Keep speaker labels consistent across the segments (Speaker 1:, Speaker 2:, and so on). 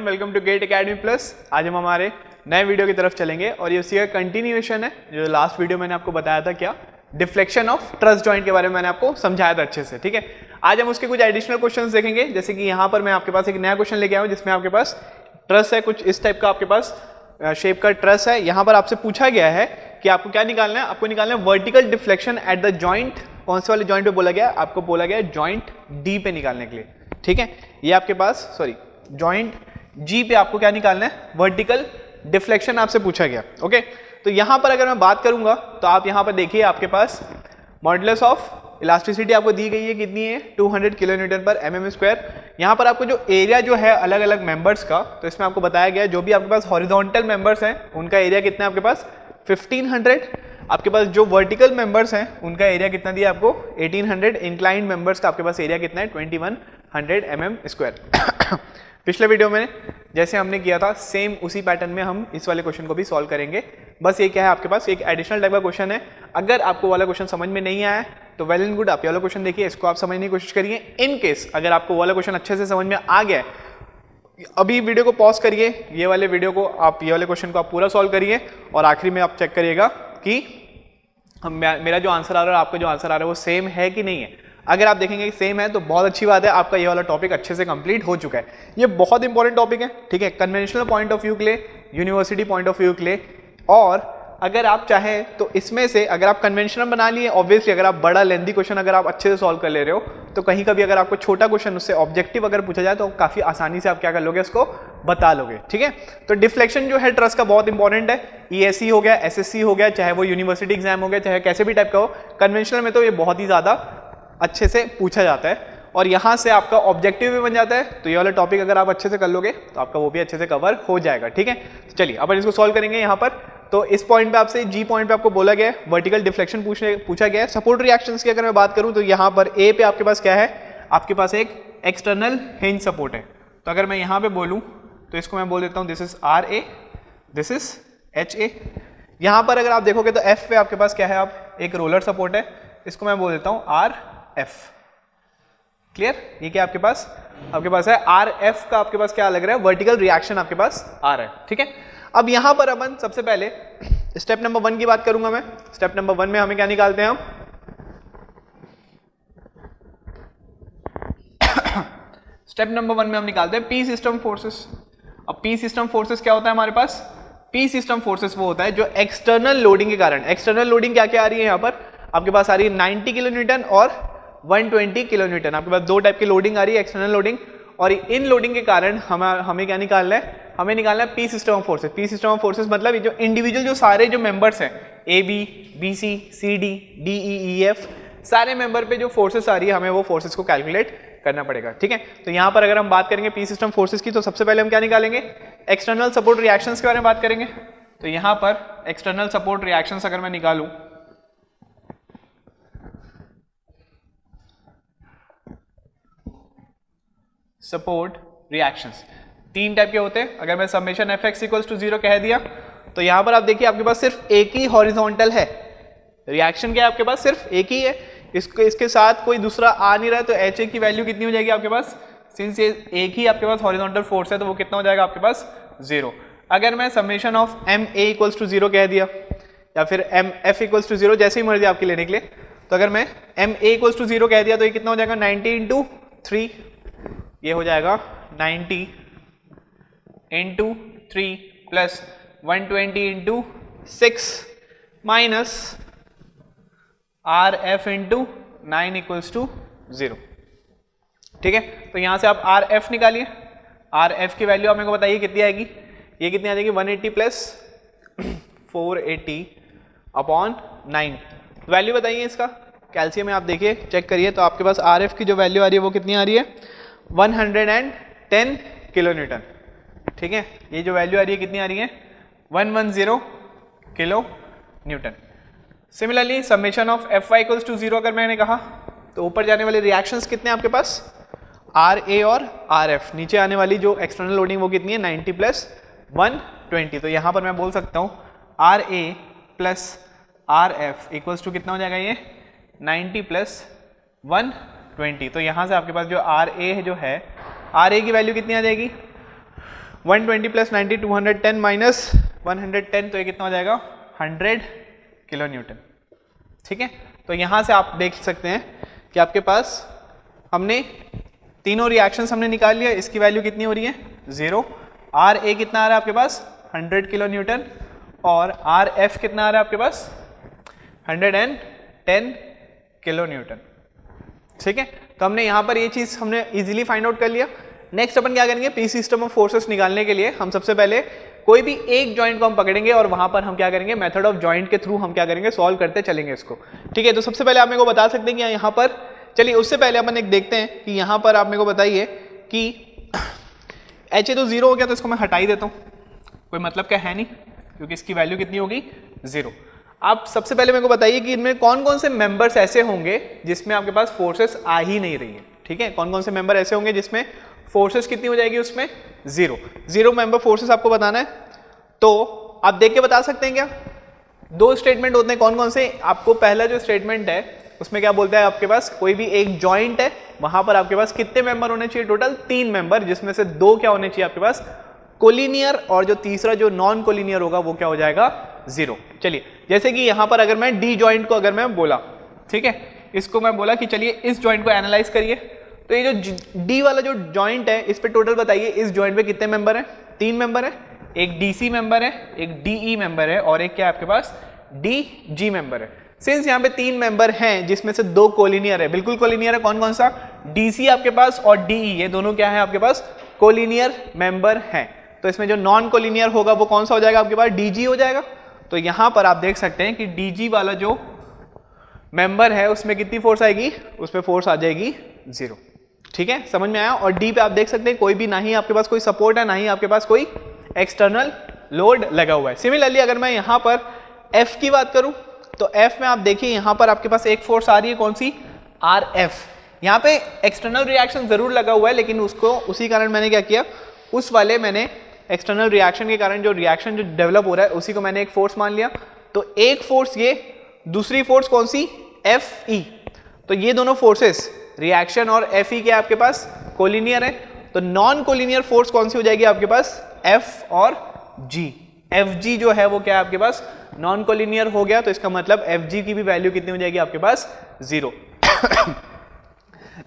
Speaker 1: Everyone, welcome to GATE Academy Plus. आज हम हमारे नए वीडियो की तरफ चलेंगे और ये उसी का कंटिन्यूएशन है जो लास्ट वीडियो मैंने आपको बताया था। क्या डिफ्लेक्शन ऑफ ट्रस जॉइंट के बारे में मैंने आपको समझाया था अच्छे से। ठीक है, आज हम उसके कुछ एडिशनल क्वेश्चंस देखेंगे। जैसे कि यहाँ पर मैं आपके पास एक नया क्वेश्चन लेके आया हूँ जिसमें आपके पास ट्रस है, कुछ इस टाइप का आपके पास शेप का ट्रस है। यहाँ पर आपसे पूछा गया है कि आपको क्या निकालना है, आपको निकालना है vertical deflection at the joint. कौन से वाले जॉइंट पे बोला गया? आपको बोला गया जॉइंट डी पे निकालने के लिए। ठीक है, ये आपके पास जॉइंट जी पे आपको क्या निकालना है? वर्टिकल डिफ्लेक्शन आपसे पूछा गया। ओके, तो यहां पर अगर मैं बात करूंगा तो आप यहां पर देखिए, आपके पास मॉडुलस ऑफ इलास्टिसिटी आपको दी गई है, कितनी है? 200 किलो न्यूटन पर एमएम स्क्वायर। यहां पर आपको जो एरिया जो है अलग अलग मेंबर्स का, तो इसमें आपको बताया गया है जो भी आपके पास हॉरिजॉन्टल मेंबर्स हैं उनका एरिया कितना है आपके पास? 1500। आपके पास जो वर्टिकल मेंबर्स हैं उनका एरिया कितना दिया आपको? 1800। इंक्लाइंड मेंबर्स का आपके पास एरिया कितना है? 2100 एमएम स्क्वायर। पिछले वीडियो में जैसे हमने किया था सेम उसी पैटर्न में हम इस वाले क्वेश्चन को भी सॉल्व करेंगे। बस ये क्या है, आपके पास एक एडिशनल टाइप का क्वेश्चन है। अगर आपको वाला क्वेश्चन समझ में नहीं आया तो वेल एंड गुड, आप ये वाला क्वेश्चन देखिए, इसको आप समझने की कोशिश करिए। इन केस अगर आपको वाला क्वेश्चन अच्छे से समझ में आ गया, अभी वीडियो को पॉज करिए, ये वाले वीडियो को आप, ये वाले क्वेश्चन को आप पूरा सॉल्व करिए और आखिरी में आप चेक करिएगा कि मेरा जो आंसर आ रहा है आपका जो आंसर आ रहा है वो सेम है कि नहीं है। अगर आप देखेंगे कि सेम है तो बहुत अच्छी बात है, आपका ये वाला टॉपिक अच्छे से कंप्लीट हो चुका है। ये बहुत इंपॉर्टेंट टॉपिक है। ठीक है, कन्वेंशनल पॉइंट ऑफ व्यू के लिए, यूनिवर्सिटी पॉइंट ऑफ व्यू के लिए, और अगर आप चाहें तो इसमें से अगर आप कन्वेंशनल बना लिए, ऑब्वियसली अगर आप बड़ा लेंथी क्वेश्चन अगर आप अच्छे से सॉल्व कर ले रहे हो तो कहीं कभी अगर आपको छोटा क्वेश्चन उससे ऑब्जेक्टिव अगर पूछा जाए तो काफी आसानी से आप क्या कर लोगे, उसको बता लोगे। ठीक है, तो डिफ्लेक्शन जो है ट्रस का बहुत इंपॉर्टेंट है। ईएससी हो गया, एसएससी हो गया, चाहे वो यूनिवर्सिटी एग्जाम हो गया, चाहे कैसे भी टाइप का हो, कन्वेंशनल में तो ये बहुत ही ज्यादा अच्छे से पूछा जाता है और यहाँ से आपका ऑब्जेक्टिव भी बन जाता है। तो ये वाला टॉपिक अगर आप अच्छे से कर लोगे तो आपका वो भी अच्छे से कवर हो जाएगा। ठीक है, तो चलिए अपन इसको सॉल्व करेंगे यहाँ पर। तो इस पॉइंट पे आपसे जी पॉइंट पे आपको बोला गया है वर्टिकल डिफ्लेक्शन पूछा गया है। सपोर्ट रिएक्शंस की अगर मैं बात करूँ तो यहाँ पर ए पे आपके पास क्या है? आपके पास एक एक्सटर्नल हिंज सपोर्ट है। तो अगर मैं यहाँ पे बोलूँ तो इसको मैं बोल देता हूँ this is R A, this is H A. यहाँ पर अगर आप देखोगे तो एफ पे आपके पास क्या है? आप एक रोलर सपोर्ट है, इसको मैं बोल देता हूँ आर एफ। क्लियर? ये क्या आपके पास है आर एफ का आपके पास क्या लग रहा है? वर्टिकल रिएक्शन आपके पास आ रहा है। ठीक है, अब यहां पर अपन सबसे पहले स्टेप नंबर 1 की बात करूंगा मैं। स्टेप नंबर 1 में हमें क्या निकालते हैं हम? स्टेप नंबर 1 में हम निकालते हैं पी सिस्टम फोर्सेस। अब पी सिस्टम फोर्सेस क्या होता है हमारे पास? पी सिस्टम फोर्सेस वो होता है जो एक्सटर्नल लोडिंग के कारण, एक्सटर्नल लोडिंग क्या क्या आ रही है यहाँ पर आपके पास? आ रही है 90 किलो न्यूटन और 120 किलो न्यूटन। आपके पास दो टाइप की लोडिंग आ रही है, एक्सटर्नल लोडिंग, और इन लोडिंग के कारण हमें क्या निकालना है? हमें निकालना है P system of forces. P system of forces मतलब जो इंडिविजुअल जो सारे जो मेंबर्स हैं, A B, B C, C D, D E, E F, सारे मेंबर पे जो फोर्सेस आ रही है हमें वो फोर्सेस को कैलकुलेट करना पड़ेगा। ठीक है, तो यहाँ पर अगर हम बात करेंगे पी सिस्टम फोर्सेस की तो सबसे पहले हम क्या निकालेंगे? एक्सटर्नल सपोर्ट रिएक्शंस के बारे में बात करेंगे। तो यहाँ पर एक्सटर्नल सपोर्ट रिएक्शंस अगर मैं निकालूं, सपोर्ट रिएक्शंस तीन टाइप के होते हैं। अगर मैं summation F X equals to 0 कह दिया तो यहां पर आप देखिए आपके पास सिर्फ एक ही हॉरिजॉन्टल है। रिएक्शन क्या है आपके पास? सिर्फ एक ही है, इसके साथ कोई दूसरा आ नहीं रहा है। तो एच ए की वैल्यू कितनी हो जाएगी आपके पास? सिंस ये एक ही आपके पास हॉरिजॉन्टल फोर्स है तो वो कितना हो जाएगा आपके पास? 0। अगर मैं summation of M A equals to 0 कह दिया या फिर एम एफ इक्वल्स टू 0, जैसे ही मर्जी आपकी लेने के लिए, तो अगर मैं एम ए इक्वल्स टू 0 कह दिया तो ये कितना हो जाएगा? 90 इंटू 3, ये हो जाएगा 90 into 3 plus 120 into 6 minus R F into 9 equals to 0। ठीक है, तो यहां से आप आर एफ निकालिए। आर एफ की वैल्यू आप मेरे को बताइए कितनी आएगी? ये कितनी आ जाएगी? 180 प्लस 480 अपॉन 9। वैल्यू बताइए इसका कैल्शियम में, आप देखिए चेक करिए तो आपके पास आर एफ की जो वैल्यू आ रही है वो कितनी आ रही है? 110 किलो न्यूटन। ठीक है, ये जो वैल्यू आ रही है कितनी आ रही है? 110 kilo newton. Similarly summation of F Y equals to 0 अगर मैंने कहा तो ऊपर जाने वाले रिएक्शंस कितने आपके पास? आर ए और आर एफ। नीचे आने वाली जो एक्सटर्नल लोडिंग वो कितनी है? 90 प्लस 120। तो यहां पर मैं बोल सकता हूं R A plus R F equals to कितना हो जाएगा? ये 90 प्लस 120। तो यहां से आपके पास जो आर ए जो है, आर ए की वैल्यू कितनी आ जाएगी? 120 प्लस 90 210 माइनस 110, तो ये कितना हो जाएगा 100 किलो न्यूटन। ठीक है, तो यहाँ से आप देख सकते हैं कि आपके पास हमने तीनों रिएक्शंस हमने निकाल लिया। इसकी वैल्यू कितनी हो रही है 0। आर ए कितना आ रहा है आपके पास 100 किलो न्यूटन और आर एफ कितना आ रहा है आपके पास 110 किलो न्यूटन। ठीक है, तो हमने यहाँ पर ये चीज़ हमने इजीली फाइंड आउट कर लिया। नेक्स्ट अपन क्या करेंगे, पी सिस्टम ऑफ फोर्सेस निकालने के लिए हम सबसे पहले कोई भी एक जॉइंट को हम पकड़ेंगे और वहां पर हम क्या करेंगे, मेथड ऑफ जॉइंट के थ्रू हम क्या करेंगे, सॉल्व करते चलेंगे इसको। ठीक है, तो सबसे पहले आप मेरे को बता सकते हैं कि यहाँ पर, चलिए उससे पहले अपन एक देखते हैं कि यहाँ पर आप मेरे को बताइए कि एच ए तो 0 हो गया, तो इसको मैं हटा ही देता हूँ, कोई मतलब क्या है नहीं, क्योंकि इसकी वैल्यू कितनी होगी 0। आप सबसे पहले मेरे को बताइए कि इनमें कौन कौन से मेंबर्स ऐसे होंगे जिसमें आपके पास फोर्सेस आ ही नहीं रही है। ठीक है, कौन कौन से मेंबर ऐसे होंगे जिसमें फोर्सेस कितनी हो जाएगी, उसमें 0 मेंबर फोर्सेस आपको बताना है। तो आप देख के बता सकते हैं क्या, 2 स्टेटमेंट होते हैं, कौन कौन से। आपको पहला जो स्टेटमेंट है उसमें क्या बोलता है, आपके पास कोई भी एक जॉइंट है, वहां पर आपके पास कितने मेंबर होने चाहिए, टोटल 3 मेंबर, जिसमें से 2 क्या होने चाहिए आपके पास कोलिनियर, और जो तीसरा जो नॉन कोलिनियर होगा वो क्या हो जाएगा 0। चलिए, जैसे कि यहां पर अगर मैं डी जॉइंट को अगर मैं बोला, ठीक है, इसको मैं बोला कि चलिए इस जॉइंट को एनालाइज करिए, तो ये जो डी वाला जो जॉइंट है इस पे टोटल बताइए इस जॉइंट पे कितने मेंबर हैं, 3 मेंबर है, एक डीसी मेंबर है, एक डीई मेंबर है और एक क्या आपके पास डीजी मेंबर है। सिंस यहाँ पे 3 मेंबर हैं जिसमें से 2 कोलिनियर है, बिल्कुल कोलिनियर है, कौन कौन सा, डीसी आपके पास और डीई, ये दोनों क्या है आपके पास कोलिनियर मेंबर हैं। तो इसमें जो नॉन कोलिनियर होगा वो कौन सा हो जाएगा आपके पास डीजी हो जाएगा। तो यहां पर आप देख सकते हैं कि डीजी वाला जो मेंबर है उसमें कितनी फोर्स आएगी, उसमें फोर्स आ जाएगी 0। ठीक है, समझ में आया। और डी पे आप देख सकते हैं कोई भी, ना ही आपके पास कोई सपोर्ट है, ना ही आपके पास कोई एक्सटर्नल लोड लगा हुआ है। सिमिलरली अगर मैं यहां पर एफ की बात करूं तो एफ में आप देखिए यहां पर आपके पास एक फोर्स आ रही है, कौन सी, आर एफ। यहां पे एक्सटर्नल रिएक्शन जरूर लगा हुआ है, लेकिन उसको उसी कारण मैंने क्या किया, उस वाले मैंने एक्सटर्नल रिएक्शन के कारण जो रिएक्शन जो डेवलप हो रहा है उसी को मैंने एक फोर्स मान लिया। तो एक फोर्स ये, दूसरी फोर्स कौन सी, एफ ई। तो ये दोनों फोर्सेस रिएक्शन और एफ ई के आपके पास कोलिनियर है। तो नॉन कोलिनियर फोर्स कौन सी हो जाएगी आपके पास, एफ और जी। एफ जी जो है वो क्या है आपके पास नॉन कोलिनियर हो गया, तो इसका मतलब एफ जी की भी वैल्यू कितनी हो जाएगी आपके पास 0।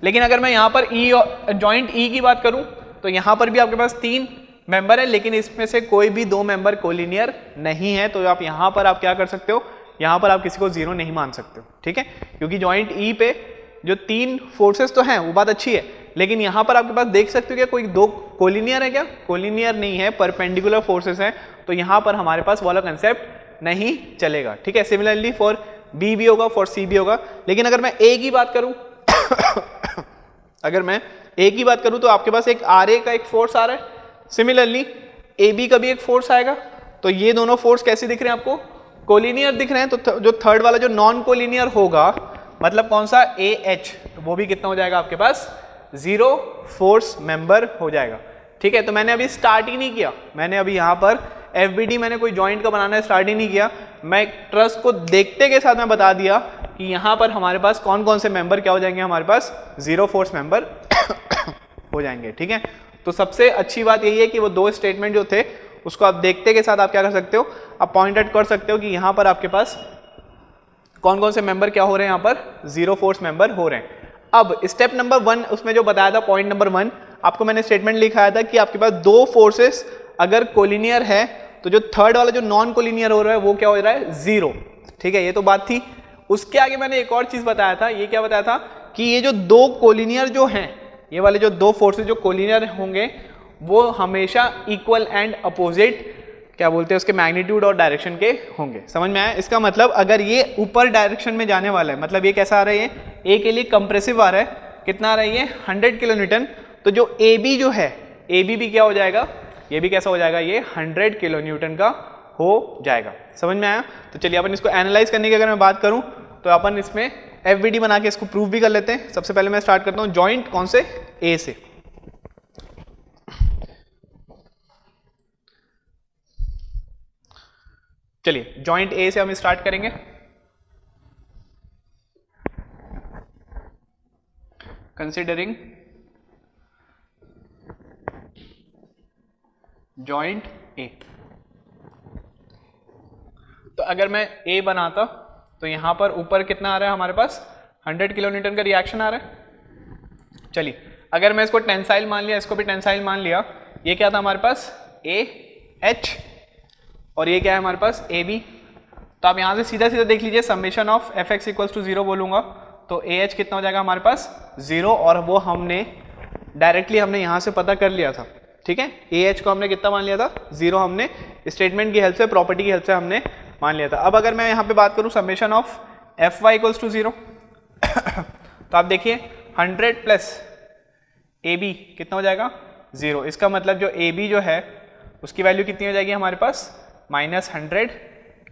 Speaker 1: लेकिन अगर मैं यहां पर ई जॉइंट ई की बात करूं तो यहां पर भी आपके पास 3 मेंबर है, लेकिन इसमें से कोई भी 2 मेंबर कोलिनियर नहीं है। तो आप यहां पर आप क्या कर सकते हो, यहां पर आप किसी को 0 नहीं मान सकते हो। ठीक है, क्योंकि जॉइंट ई पे जो 3 फोर्सेस तो हैं वो बात अच्छी है, लेकिन यहां पर आपके पास देख सकते हो क्या कोई 2 कोलिनियर है, क्या कोलिनियर नहीं है, परपेंडिकुलर फोर्सेस हैं। तो यहां पर हमारे पास वाला कंसेप्ट नहीं चलेगा। ठीक है, सिमिलरली फॉर बी भी होगा, फॉर सी भी होगा। लेकिन अगर मैं ए की बात करूं अगर मैं ए की बात करूं तो आपके पास एक आर ए का एक फोर्स आ रहा है, सिमिलरली ए बी का भी एक फोर्स आएगा। तो ये दोनों फोर्स कैसे दिख रहे हैं आपको, कोलिनियर दिख रहे हैं। तो जो थर्ड वाला जो नॉन कोलिनियर होगा, मतलब कौन सा, ए एच, तो वो भी कितना हो जाएगा आपके पास 0 फोर्स मेंबर हो जाएगा। ठीक है, तो मैंने अभी स्टार्ट ही नहीं किया, मैंने अभी यहाँ पर एफबीडी मैंने कोई जॉइंट का बनाना स्टार्ट ही नहीं किया, मैं ट्रस को देखते के साथ मैं बता दिया कि यहाँ पर हमारे पास कौन कौन से मेंबर क्या हो जाएंगे, हमारे पास 0 फोर्स मेंबर हो जाएंगे। ठीक है, तो सबसे अच्छी बात यही है कि वो 2 स्टेटमेंट जो थे उसको आप देखते के साथ आप क्या कर सकते हो, आप पॉइंट आउट कर सकते हो कि यहाँ पर आपके पास कौन कौन से मेंबर क्या हो रहे हैं, यहाँ पर 0 फोर्स मेंबर हो रहे हैं। अब स्टेप नंबर 1 उसमें जो बताया था, पॉइंट नंबर 1 आपको मैंने स्टेटमेंट लिखाया था कि आपके पास 2 फोर्सेस अगर कोलिनियर है तो जो थर्ड वाला जो नॉन कोलिनियर हो रहा है वो क्या हो रहा है 0। ठीक है, ये तो बात थी। उसके आगे मैंने एक और चीज बताया था, ये क्या बताया था कि ये जो 2 कोलिनियर जो हैं, ये वाले जो 2 फोर्सेस जो कोलिनियर होंगे वो हमेशा इक्वल एंड अपोजिट क्या बोलते हैं उसके मैग्नीट्यूड और डायरेक्शन के होंगे। समझ में आया, इसका मतलब अगर ये ऊपर डायरेक्शन में जाने वाला है, मतलब ये कैसा आ रहा है, ये ए के लिए कंप्रेसिव आ रहा है, कितना आ रहा है ये 100 किलो न्यूटन। तो जो ए बी जो है, ए बी भी क्या हो जाएगा, ये भी कैसा हो जाएगा, ये 100 किलो न्यूटन का हो जाएगा। समझ में आया। तो चलिए अपन इसको एनालाइज करने की अगर मैं बात करूं तो अपन इसमें एफबीडी बना के इसको प्रूव भी कर लेते हैं। सबसे पहले मैं स्टार्ट करता हूं जॉइंट कौन से, ए से। चलिए जॉइंट ए से हम स्टार्ट करेंगे। कंसिडरिंग जॉइंट ए। तो अगर मैं ए बनाता तो यहां पर ऊपर कितना आ रहा है हमारे पास 100 किलो न्यूटन का रिएक्शन आ रहा है। चलिए अगर मैं इसको टेंसाइल मान लिया, इसको भी टेंसाइल मान लिया, ये क्या था हमारे पास ए एच और ये क्या है हमारे पास ए बी। तो आप यहां से सीधा सीधा देख लीजिए, summation of F X equals to 0 बोलूंगा तो ए एच कितना हो जाएगा हमारे पास 0, और वो हमने डायरेक्टली हमने यहां से पता कर लिया था। ठीक है, ए एच को हमने कितना मान लिया था 0, हमने स्टेटमेंट की हेल्प से, प्रॉपर्टी की हेल्प से हमने मान लिया था। अब अगर मैं यहाँ पे बात करूँ summation of F Y equals to 0 तो आप देखिए 100 प्लस ए बी कितना हो जाएगा 0। इसका मतलब जो ए बी जो है उसकी वैल्यू कितनी हो जाएगी हमारे पास -100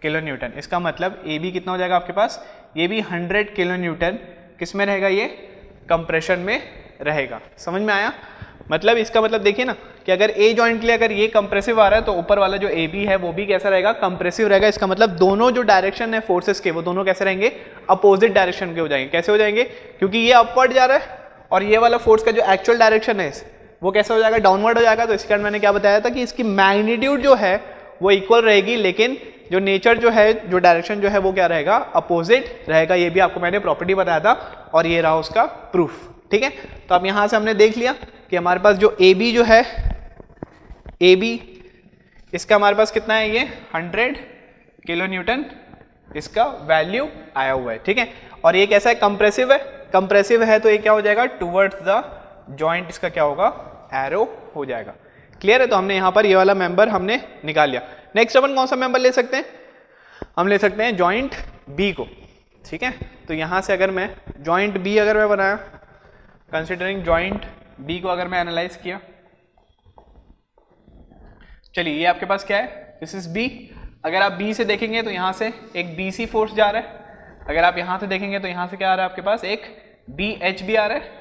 Speaker 1: किलो न्यूटन। इसका मतलब ए बी कितना हो जाएगा आपके पास, ये भी 100 किलो न्यूटन किस में रहेगा, ये कंप्रेशन में रहेगा। समझ में आया? मतलब इसका मतलब देखिए ना कि अगर ए जॉइंट के लिए अगर ये कंप्रेसिव आ रहा है तो ऊपर वाला जो ए बी है वो भी कैसा रहेगा, कंप्रेसिव रहेगा। इसका मतलब दोनों जो डायरेक्शन है फोर्सेस के वो दोनों कैसे रहेंगे, अपोजिट डायरेक्शन के हो जाएंगे। कैसे हो जाएंगे, क्योंकि ये अपवर्ड जा रहा है और ये वाला फोर्स का जो एक्चुअल डायरेक्शन है वो कैसा हो जाएगा, डाउनवर्ड हो जाएगा। तो इसके कारण मैंने क्या बताया था कि इसकी मैग्नीट्यूड जो है वो इक्वल रहेगी, लेकिन जो नेचर जो है, जो डायरेक्शन जो है वो क्या रहेगा, अपोजिट रहेगा। ये भी आपको मैंने प्रॉपर्टी बताया था और ये रहा उसका प्रूफ। ठीक है, तो अब यहां से हमने देख लिया कि हमारे पास जो ए बी जो है, ए बी इसका हमारे पास कितना है, ये 100 किलो न्यूटन इसका वैल्यू आया हुआ है। ठीक है, और ये कैसा है, कंप्रेसिव है। कंप्रेसिव है तो ये क्या हो जाएगा, टुवर्ड्स द जॉइंट इसका क्या होगा, एरो हो जाएगा। क्लियर है? तो हमने यहाँ पर ये वाला मेंबर हमने निकाल लिया। नेक्स्ट अपन कौन सा मेंबर ले सकते हैं, हम ले सकते हैं जॉइंट बी को। ठीक है, तो यहाँ से अगर मैं जॉइंट बी अगर मैं बनाया, कंसिडरिंग जॉइंट बी को अगर मैं एनालाइज किया, चलिए ये आपके पास क्या है, दिस इज बी। अगर आप बी से देखेंगे तो यहाँ से एक बी सी फोर्स जा रहा है। अगर आप यहाँ से देखेंगे तो यहाँ से क्या आ रहा है आपके पास, एक बी एच भी आ रहा है।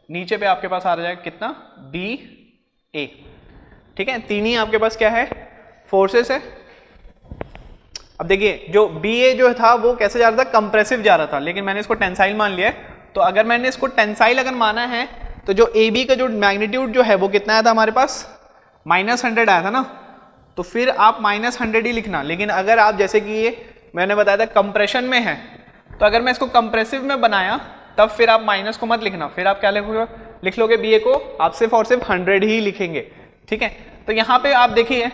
Speaker 1: नीचे पे आपके पास आ जाएगा कितना, बी ए। ठीक है, तीन ही आपके पास क्या है, फोर्सेस है। अब देखिए जो बी ए जो था वो कैसे जा रहा था, कंप्रेसिव जा रहा था, लेकिन मैंने इसको टेंसाइल मान लिया है। तो अगर मैंने इसको टेंसाइल अगर माना है तो जो ए बी का जो मैग्नीट्यूड जो है वो कितना आया था हमारे पास, -100 आया था ना। तो फिर आप -100 ही लिखना। लेकिन अगर आप जैसे कि ये मैंने बताया था कंप्रेशन में है, तो अगर मैं इसको कंप्रेसिव में बनाया तब फिर आप माइनस को मत लिखना, फिर आप क्या लिख लोगे, बी ए को आप सिर्फ और सिर्फ 100 ही लिखेंगे। ठीक है, तो यहाँ पे आप देखिए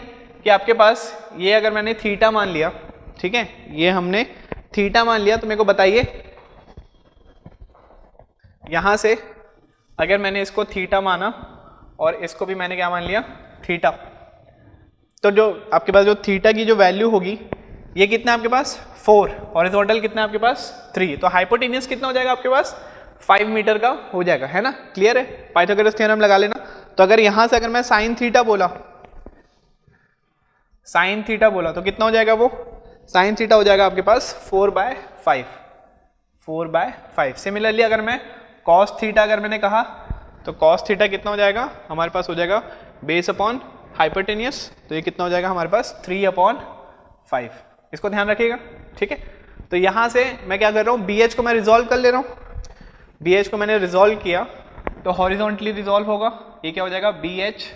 Speaker 1: कि आपके पास ये अगर मैंने थीटा मान लिया, ठीक है, ये हमने थीटा मान लिया, तो मेरे को बताइए यहां से अगर मैंने इसको थीटा माना और इसको भी मैंने क्या मान लिया, थीटा, तो जो आपके पास जो थीटा की जो वैल्यू होगी ये कितना है आपके पास 4, हॉरिजॉन्टल कितना है आपके पास 3, तो हाइपोटेन्यूस कितना हो जाएगा आपके पास 5 मीटर का हो जाएगा, है ना। क्लियर है? पाइथागोरस थ्योरम लगा लेना। तो अगर यहां से अगर मैं साइन थीटा बोला, साइन थीटा बोला तो कितना हो जाएगा, वो साइन थीटा हो जाएगा आपके पास 4/5, 4/5। सिमिलरली अगर मैं कॉस थीटा अगर मैंने कहा तो कॉस थीटा कितना हो जाएगा हमारे पास, हो जाएगा बेस अपॉन हाइपोटेन्यूस, तो ये कितना हो जाएगा हमारे पास 3/5। इसको ध्यान रखिएगा। ठीक है, तो यहां से मैं क्या कर रहा हूं, बी एच को मैं रिजॉल्व कर ले रहा हूं। बी एच को मैंने रिजॉल्व किया तो हॉरिजॉन्टली रिजॉल्व होगा, ये क्या हो जाएगा, बी एच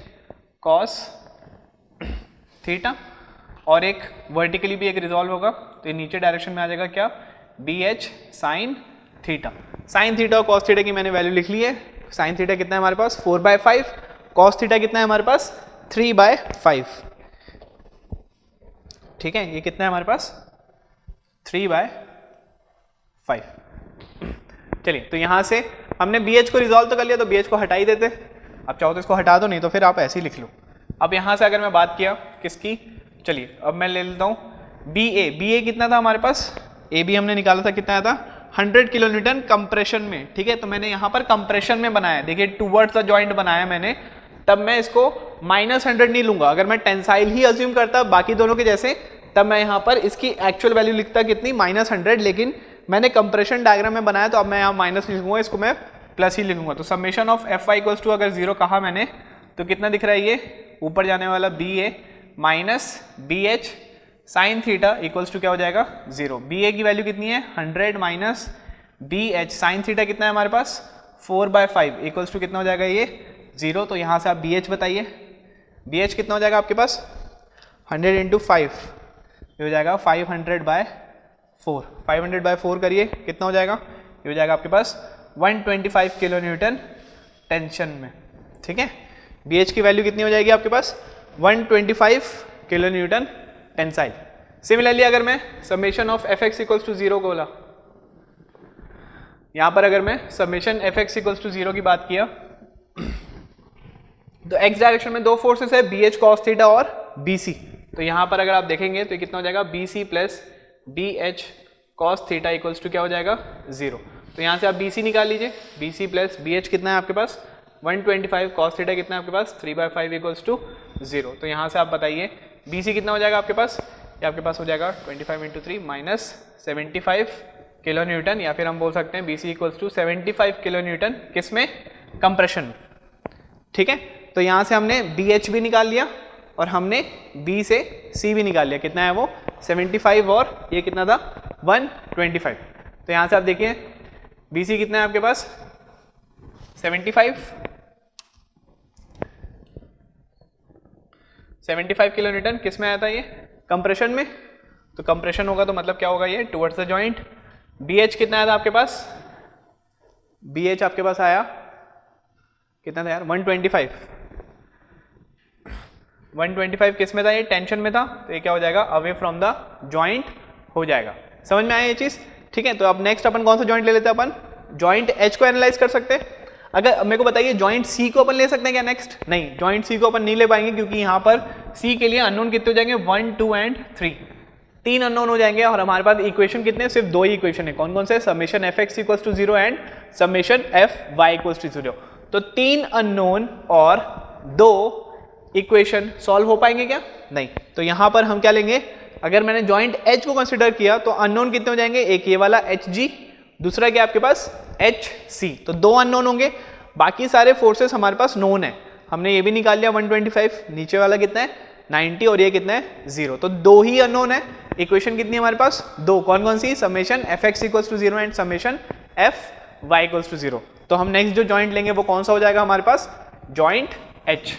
Speaker 1: कॉस थीटा, और एक वर्टिकली भी एक रिजॉल्व होगा, तो ये नीचे डायरेक्शन में आ जाएगा क्या, B H sine theta. Sine theta और कॉस थीटा की मैंने वैल्यू लिख ली है। साइन थीटा कितना है हमारे पास 4/5, कॉस थीटा कितना है हमारे पास 3/5। ठीक है, ये कितना है हमारे पास 3/5। चलिए, तो यहां से हमने बी एच को रिजॉल्व तो कर लिया, तो बी एच को हटा ही देते। अब चाहो तो इसको हटा दो, नहीं तो फिर आप ऐसे ही लिख लो। अब यहां से अगर मैं बात किया किसकी, चलिए अब मैं ले लेता हूं बी ए। बी ए कितना था हमारे पास, ए बी हमने निकाला था, कितना आया था 100 किलो न्यूटन कंप्रेशन में। ठीक है, तो मैंने यहां पर कंप्रेशन में बनाया, देखिए टूवर्ड्स द जॉइंट बनाया मैंने, तब मैं इसको -100 नहीं लूंगा। अगर मैं टेंसाइल ही अज्यूम करता बाकी दोनों के जैसे, तब मैं यहाँ पर इसकी एक्चुअल वैल्यू लिखता कितनी, -100, लेकिन मैंने कंप्रेशन डायग्राम में बनाया तो अब मैं यहाँ माइनस लिखूंगा, इसको मैं प्लस ही लिखूंगा। तो summation of F Y equals to अगर 0 कहा मैंने तो कितना दिख रहा है, ये ऊपर जाने वाला B A minus B H sine theta equals to क्या हो जाएगा 0। बी ए की वैल्यू कितनी है 100 minus B H sine theta कितना है हमारे पास 4/5 इक्वल्स टू कितना हो जाएगा ये 0। तो यहाँ से आप बी एच बताइए, बी एच कितना हो जाएगा आपके पास 100 इंटू 5, ये हो जाएगा 500/4। 500/4 करिए, कितना हो जाएगा, ये हो जाएगा आपके पास 125 किलो न्यूटन टेंशन में। ठीक है, बी एच की वैल्यू कितनी हो जाएगी आपके पास 125 किलो न्यूटन टेंसाइल। सिमिलरली अगर मैं summation of F X equals to 0 को बोला, यहां पर अगर मैं summation F X equals to 0 की बात किया तो एक्स डायरेक्शन में दो फोर्सेस है, बी एच कॉस थीटा और बी सी। तो यहां पर अगर आप देखेंगे तो कितना हो जाएगा B C plus B H cos theta equals to क्या हो जाएगा 0। तो यहां से आप बी सी निकाल लीजिए, B C plus B H कितना है आपके पास 125, कॉस थीटा कितना है आपके पास 3/5 इक्वल्स टू 0। तो यहां से आप बताइए बी सी कितना हो जाएगा आपके पास, ये आपके पास हो जाएगा 25 इंटू 3 माइनस 75 किलो न्यूटन, या फिर हम बोल सकते हैं B C equals to 75 kilo newton किस में, कंप्रेशन में। ठीक है, तो यहाँ से हमने बी एच भी निकाल लिया और हमने बी से सी भी निकाल लिया, कितना है वो 75 और ये कितना था 125। तो यहाँ से आप देखिए बी सी कितना है आपके पास 75 किलो न्यूटन किस में आया था ये, कंप्रेशन में। तो कंप्रेशन होगा तो मतलब क्या होगा ये towards the joint. B H कितना आया था आपके पास, बी एच आपके पास आया कितना था यार 125 किस में था, ये टेंशन में था। तो ये क्या हो जाएगा अवे फ्रॉम द जॉइंट हो जाएगा। समझ में आया ये चीज। ठीक है, तो अब नेक्स्ट अपन कौन सा जॉइंट ले लेते हैं, अपन जॉइंट एच को एनालाइज कर सकते हैं। अगर मेरे को बताइए जॉइंट सी को अपन ले सकते हैं क्या नेक्स्ट, नहीं जॉइंट सी को अपन नहीं ले पाएंगे क्योंकि यहाँ पर सी के लिए अननोन कितने हो जाएंगे 1, 2 एंड 3, 3 अननोन हो जाएंगे और हमारे पास इक्वेशन कितने, सिर्फ 2 ही इक्वेशन है। कौन कौन से, summation F X equals to 0 and summation F Y equals to 0। तो 3 अननोन और 2 इक्वेशन सॉल्व हो पाएंगे क्या, नहीं। तो यहां पर हम क्या लेंगे, अगर मैंने जॉइंट एच को कंसीडर किया तो अननोन कितने हो जाएंगे, एक ये वाला एच जी, दूसरा क्या आपके पास एच सी। तो 2 अननोन होंगे, बाकी सारे फोर्सेस हमारे पास नोन है। हमने ये भी निकाल लिया 125, नीचे वाला कितना है 90 और ये कितना है 0। तो 2 ही अननोन है, इक्वेशन कितनी है हमारे पास 2, कौन कौन सी, summation F X equals to 0 and summation F Y equals to 0। तो हम नेक्स्ट जो जॉइंट लेंगे वो कौन सा हो जाएगा हमारे पास, जॉइंट एच।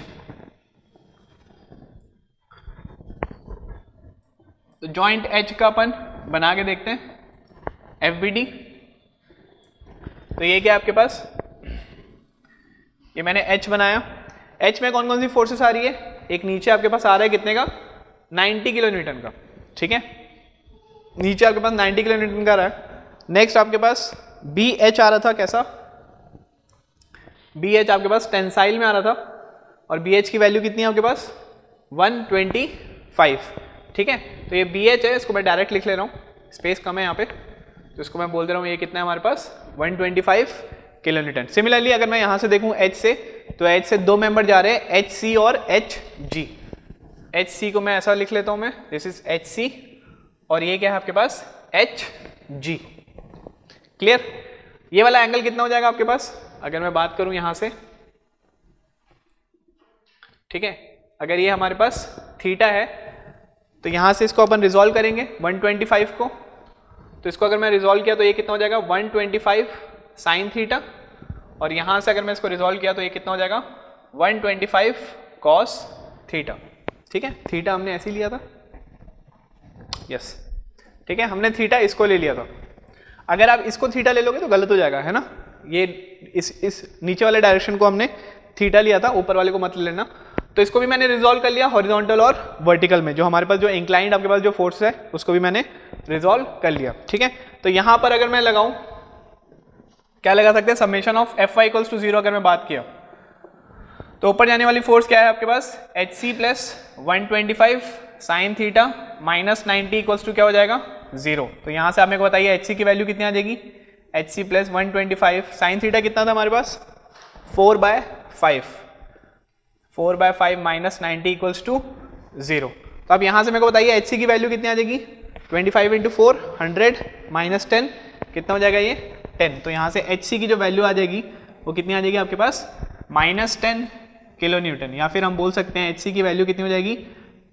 Speaker 1: तो जॉइंट एच का अपन बना के देखते हैं एफ बी डी। तो ये क्या आपके पास, ये मैंने एच बनाया, एच में कौन कौन सी फोर्सेस आ रही है, एक नीचे आपके पास आ रहा है कितने का 90 किलो न्यूटन का। ठीक है, नीचे आपके पास 90 किलो न्यूटन का आ रहा है। नेक्स्ट आपके पास बी एच आ रहा था, कैसा बी एच आपके पास टेंसाइल में आ रहा था और बी एच की वैल्यू कितनी है आपके पास 125। ठीक है, तो ये बी एच है, इसको मैं डायरेक्ट लिख ले रहा हूँ, स्पेस कम है यहाँ पे, तो इसको मैं बोल दे रहा हूँ ये कितना है हमारे पास 125 किलो न्यूटन। सिमिलरली अगर मैं यहाँ से देखूँ एच से, तो एच से 2 मेंबर जा रहे हैं, एच सी और एच जी। एच सी को मैं ऐसा लिख लेता हूँ मैं, दिस इज एच सी और ये क्या है आपके पास एच जी। क्लियर, ये वाला एंगल कितना हो जाएगा आपके पास, अगर मैं बात करूं यहां से, ठीक है, अगर ये हमारे पास थीटा है तो यहां से इसको अपन रिजॉल्व करेंगे 125 को। तो इसको अगर मैं रिजॉल्व किया तो ये कितना हो जाएगा 125 साइन थीटा, और यहां से अगर मैं इसको रिजॉल्व किया तो ये कितना हो जाएगा 125 कॉस थीटा। ठीक है, थीटा हमने ऐसे ही लिया था, यस ठीक है, हमने थीटा इसको ले लिया था। अगर आप इसको थीटा ले लोगे तो गलत हो जाएगा, है ना। ये इस नीचे वाले डायरेक्शन को हमने थीटा लिया था, ऊपर वाले को मत लेना। तो इसको भी मैंने रिजॉल्व कर लिया हॉरिजॉन्टल और वर्टिकल में, जो हमारे पास जो इंक्लाइंड आपके पास जो फोर्स है उसको भी मैंने रिजॉल्व कर लिया। ठीक है, तो यहां पर अगर मैं लगाऊं, क्या लगा सकते हैं, summation of F Y equals to 0 अगर मैं बात किया तो ऊपर जाने वाली फोर्स क्या है आपके पास H C plus 125 sine theta minus 90 equals to क्या हो जाएगा 0। तो यहां से आप मेरे को बताइए एच सी की वैल्यू कितनी आ जाएगी, H C plus 125 sine theta कितना था हमारे पास 4/5 माइनस 90 इक्वल्स टू 0। तो अब यहां से मेरे को बताइए एच सी की वैल्यू कितनी आ जाएगी 25 इंटू 4 100 माइनस 10 कितना हो जाएगा ये 10। तो यहां से एच सी की जो वैल्यू आ जाएगी वो कितनी आ जाएगी आपके पास माइनस 10 किलो न्यूटन, या फिर हम बोल सकते हैं एच सी की वैल्यू कितनी हो जाएगी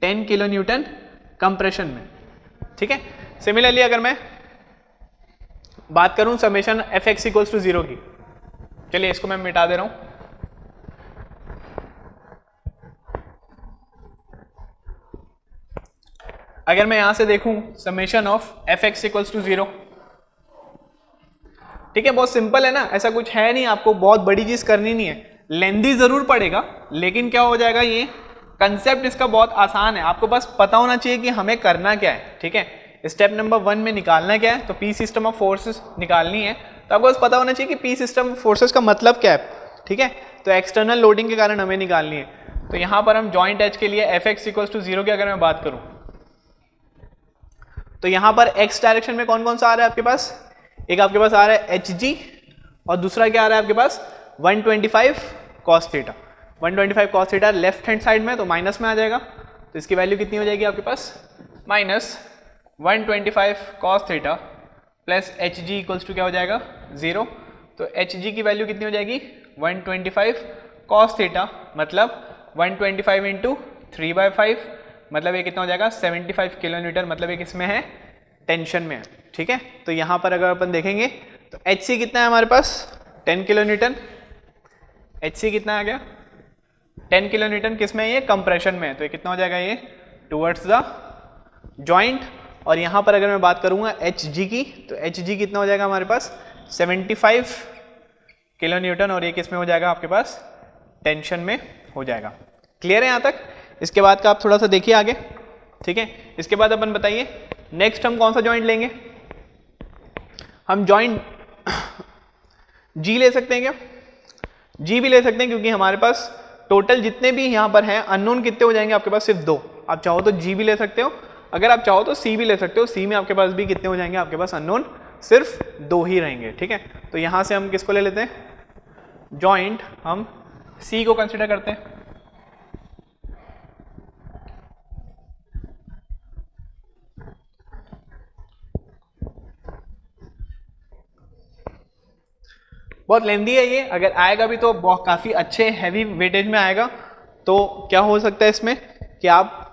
Speaker 1: 10 किलो न्यूटन कंप्रेशन में। ठीक है, सिमिलरली अगर मैं बात करूं summation F X equals to 0 की, चलिए इसको मैं मिटा दे रहा हूं। अगर मैं यहां से देखूं summation of F X equals to 0, ठीक है, बहुत सिंपल है ना, ऐसा कुछ है नहीं, आपको बहुत बड़ी चीज करनी नहीं है, लेंदी जरूर पड़ेगा, लेकिन क्या हो जाएगा, ये कंसेप्ट इसका बहुत आसान है, आपको बस पता होना चाहिए कि हमें करना क्या है, ठीक है। स्टेप नंबर 1 में निकालना क्या है, तो पी सिस्टम ऑफ फोर्सेस निकालनी है, तो आपको बस पता होना चाहिए कि पी सिस्टम ऑफ फोर्सेस का मतलब क्या है, ठीक है। तो एक्सटर्नल लोडिंग के कारण हमें निकालनी है, तो यहां पर हम जॉइंट एच के लिए एफ एक्स इक्वल्स टू 0 की अगर मैं बात करूं, तो यहां पर एक्स डायरेक्शन में कौन कौन सा आ रहा है आपके पास, एक आपके पास आ रहा है एच जी, और दूसरा क्या आ रहा है आपके पास 125 cos theta. 125 cos theta left hand side में, तो माइनस में आ जाएगा, तो इसकी वैल्यू कितनी हो जाएगी आपके पास, minus 125 cos theta plus H G equals to क्या हो जाएगा 0, तो एच जी की वैल्यू कितनी हो जाएगी 125 कॉस थीटा, मतलब 125 इंटू 3/5, मतलब ये कितना हो जाएगा 75 किलो न्यूटन, मतलब ये किसमें है, टेंशन में है, ठीक है। तो यहाँ पर अगर अपन देखेंगे तो एच सी कितना है हमारे पास 10 किलो न्यूटन, एच सी कितना आ गया 10 किलो न्यूटन, किसमें है ये, कंप्रेशन में है, तो ये कितना हो जाएगा ये टूवर्ड्स द जॉइंट। और यहाँ पर अगर मैं बात करूँगा एच जी की, तो एच जी कितना हो जाएगा हमारे पास 75 किलो न्यूटन, और ये किसमें हो जाएगा आपके पास, टेंशन में हो जाएगा। क्लियर है यहाँ तक, इसके बाद का आप थोड़ा सा देखिए आगे, ठीक है। इसके बाद अपन बताइए नेक्स्ट हम कौन सा जॉइंट लेंगे, हम जॉइंट जी ले सकते हैं क्या, जी भी ले सकते हैं, क्योंकि हमारे पास टोटल जितने भी यहाँ पर हैं अननोन कितने हो जाएंगे आपके पास, सिर्फ 2। आप चाहो तो जी भी ले सकते हो, अगर आप चाहो तो सी भी ले सकते हो, सी में आपके पास भी कितने हो जाएंगे आपके पास अननोन, सिर्फ 2 ही रहेंगे, ठीक है। तो यहाँ से हम किसको ले लेते हैं, जॉइंट हम सी को कंसिडर करते हैं। बहुत लेंदी है ये, अगर आएगा भी तो बहुत काफ़ी अच्छे हैवी वेटेज में आएगा, तो क्या हो सकता है इसमें कि आप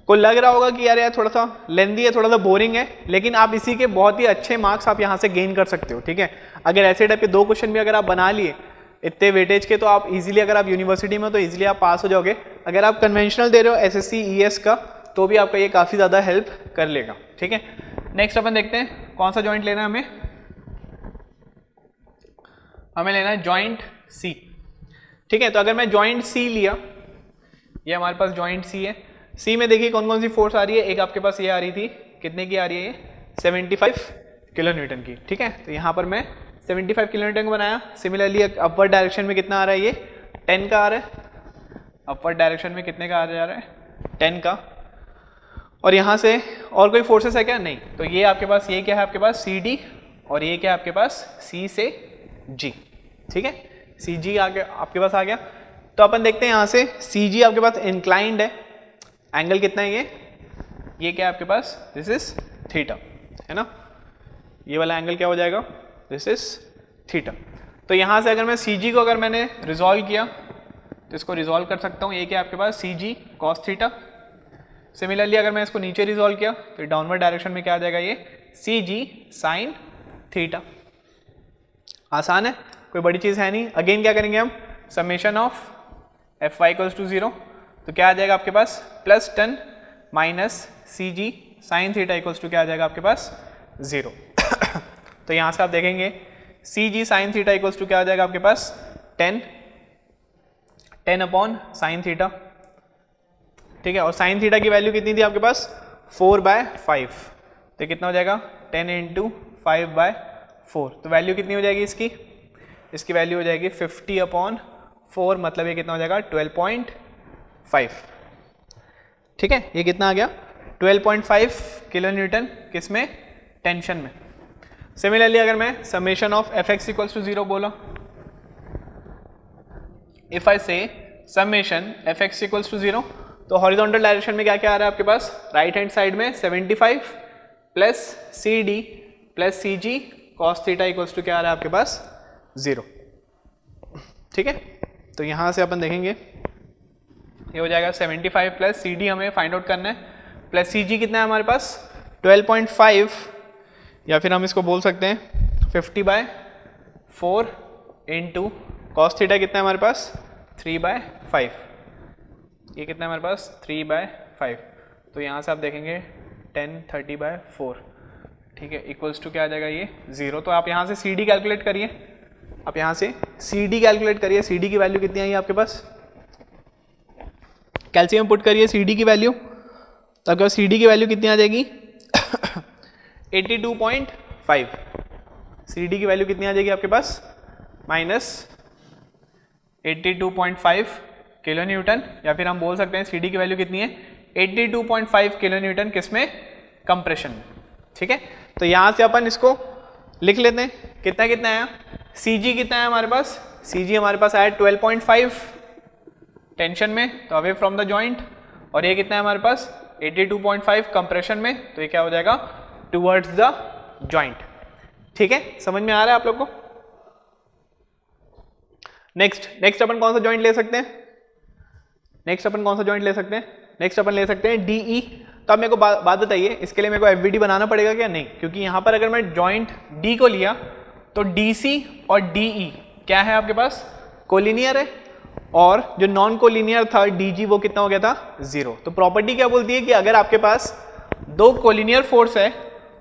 Speaker 1: को लग रहा होगा कि यार थोड़ा सा लेंदी है, थोड़ा सा बोरिंग है, लेकिन आप इसी के बहुत ही अच्छे मार्क्स आप यहाँ से गेन कर सकते हो, ठीक है। अगर ऐसे टाइप के 2 क्वेश्चन भी अगर आप बना लिए इतने वेटेज के, तो आप इजीली, अगर आप यूनिवर्सिटी में हो तो इजीली आप पास हो जाओगे। अगर आप कन्वेंशनल दे रहे हो एसएससी ईएस का, तो भी आपका ये काफ़ी ज़्यादा हेल्प कर लेगा, ठीक है। नेक्स्ट अपन देखते हैं कौन सा जॉइंट लेना है हमें लेना है जॉइंट सी, ठीक है। तो अगर मैं जॉइंट सी लिया, ये हमारे पास जॉइंट सी है, सी में देखिए कौन कौन सी फोर्स आ रही है, एक आपके पास ये आ रही थी, कितने की आ रही है ये 75 किलो न्यूटन की, ठीक है। तो यहाँ पर मैं 75 किलो न्यूटन को बनाया। सिमिलरली अपवर्ड डायरेक्शन में कितना आ रहा है, ये 10 का आ रहा है, अपवर्ड डायरेक्शन में कितने का आ जा रहा है 10 का। और यहाँ से और कोई फोर्सेस है क्या, नहीं, तो ये आपके पास, ये क्या है आपके पास सी डी, और ये क्या है आपके पास सी से जी, ठीक है, सी जी आगे आपके पास आ गया। तो अपन देखते हैं यहाँ से सी जी आपके पास इंक्लाइंड है, एंगल कितना है ये क्या है आपके पास, दिस इज थीटा, है ना, ये वाला एंगल क्या हो जाएगा, दिस इज थीटा। तो यहाँ से अगर मैं सी जी को अगर मैंने रिजॉल्व किया, तो इसको रिजॉल्व कर सकता हूँ, ये क्या आपके पास सी जी कॉस थीटा। सिमिलरली अगर मैं इसको नीचे रिजॉल्व किया, तो डाउनवर्ड डायरेक्शन में क्या आ जाएगा, ये सी जी साइन थीटा। आसान है, कोई बड़ी चीज़ है नहीं। अगेन क्या करेंगे हम, summation of F Y equals to 0, तो क्या आ जाएगा आपके पास plus 10 minus C G sine theta equals to क्या आ जाएगा आपके पास 0। तो यहाँ से आप देखेंगे सी G sine theta equals to क्या आ जाएगा आपके पास 10 अपॉन साइन थीटा, ठीक है। और साइन थीटा की वैल्यू कितनी थी आपके पास 4/5, तो कितना हो जाएगा 10 इंटू 5/4, तो वैल्यू कितनी हो जाएगी इसकी वैल्यू हो जाएगी 50/4, मतलब ये कितना हो जाएगा 12.5, ठीक है। ये कितना आ गया 12.5 किलो न्यूटन, किसमें, टेंशन में। सिमिलरली अगर मैं summation of F X equals to 0 बोला, if I say summation F X equals to 0, तो हॉरिजॉन्टल डायरेक्शन में क्या क्या आ रहा है आपके पास, राइट हैंड साइड में 75 plus C D plus C G cos theta equals to क्या आ रहा है आपके पास 0, ठीक है। तो यहाँ से अपन देखेंगे ये हो जाएगा 75 प्लस सी डी हमें फाइंड आउट करना है, प्लस सी जी कितना है हमारे पास 12.5, या फिर हम इसको बोल सकते हैं 50/4 इंटू कॉस थीटा कितना है हमारे पास 3/5, ये कितना है हमारे पास 3/5। तो यहाँ से आप देखेंगे 10 30/4, ठीक है, इक्वल्स टू क्या आ जाएगा ये 0। तो आप यहाँ से सी डी कैलकुलेट करिए, आप यहाँ से सी डी कैलकुलेट करिए। सी डी की वैल्यू कितनी आई आपके पास, कैल्शियम पुट करिए सी डी की वैल्यू, तो आपके पास सी डी की वैल्यू कितनी आ जाएगी 82.5। सी डी की वैल्यू कितनी आ जाएगी आपके पास -82.5 किलो न्यूटन, या फिर हम बोल सकते हैं सी डी की वैल्यू कितनी है 82.5 किलो न्यूटन, किसमें, कंप्रेशन में, ठीक है। तो यहाँ से अपन इसको लिख लेते हैं, कितना कितना आया, सी जी कितना है हमारे पास, सी जी हमारे पास आया 12.5 टेंशन में, तो अवे फ्रॉम द जॉइंट, और ये कितना है हमारे पास 82.5 कंप्रेशन में, तो ये क्या हो जाएगा टुवर्ड्स द जॉइंट, ठीक है। समझ में आ रहा है आप लोग को। नेक्स्ट अपन कौन सा जॉइंट ले सकते हैं, नेक्स्ट अपन कौन सा जॉइंट ले सकते हैं, नेक्स्ट अपन ले सकते हैं डीई। तो अब मेरे को बात बताइए, इसके लिए मेरे को एफवीडी बनाना पड़ेगा क्या, नहीं, क्योंकि यहाँ पर अगर मैं जॉइंट डी को लिया तो डीसी और डीई क्या है आपके पास, कोलिनियर है, और जो नॉन कोलिनियर था डीजी वो कितना हो गया था 0। तो प्रॉपर्टी क्या बोलती है कि अगर आपके पास दो कोलिनियर फोर्स है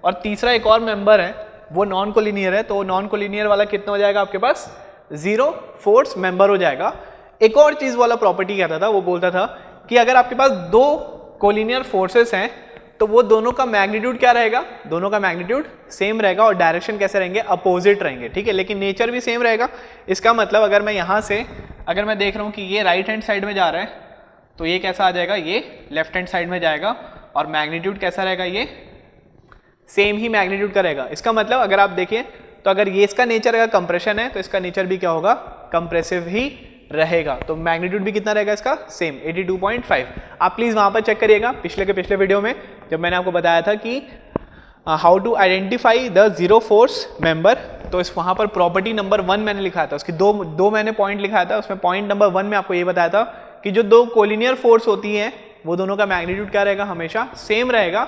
Speaker 1: और तीसरा एक और मेंबर है वो नॉन कोलिनियर है, तो नॉन कोलिनियर वाला कितना हो जाएगा आपके पास 0 फोर्स मेंबर हो जाएगा। एक और चीज वाला प्रॉपर्टी कहता था, वो बोलता था कि अगर आपके पास दो कोलिनियर फोर्सेस हैं तो वो दोनों का मैग्नीट्यूड क्या रहेगा, दोनों का मैग्नीट्यूड सेम रहेगा, और डायरेक्शन कैसे रहेंगे, अपोजिट रहेंगे, ठीक है, लेकिन नेचर भी सेम रहेगा। इसका मतलब अगर मैं यहाँ से अगर मैं देख रहा हूँ कि ये राइट हैंड साइड में जा रहा है तो ये कैसा आ जाएगा, ये लेफ्ट हैंड साइड में जाएगा, और मैग्नीट्यूड कैसा रहेगा, ये सेम ही मैग्नीट्यूड का रहेगा। इसका मतलब अगर आप देखिए तो अगर ये इसका नेचर अगर कंप्रेशन है तो इसका नेचर भी क्या होगा, कंप्रेसिव ही रहेगा। तो मैग्नीट्यूड भी कितना रहेगा इसका, सेम 82.5। आप प्लीज वहां पर चेक करिएगा, पिछले के पिछले वीडियो में जब मैंने आपको बताया था कि how to identify the zero force member, तो इस वहां पर प्रॉपर्टी नंबर 1 मैंने लिखा था, उसकी दो मैंने पॉइंट लिखा था, उसमें पॉइंट नंबर 1 में आपको ये बताया था कि जो दो कोलिनियर फोर्स होती है वो दोनों का मैग्नीट्यूड क्या रहेगा, हमेशा सेम रहेगा,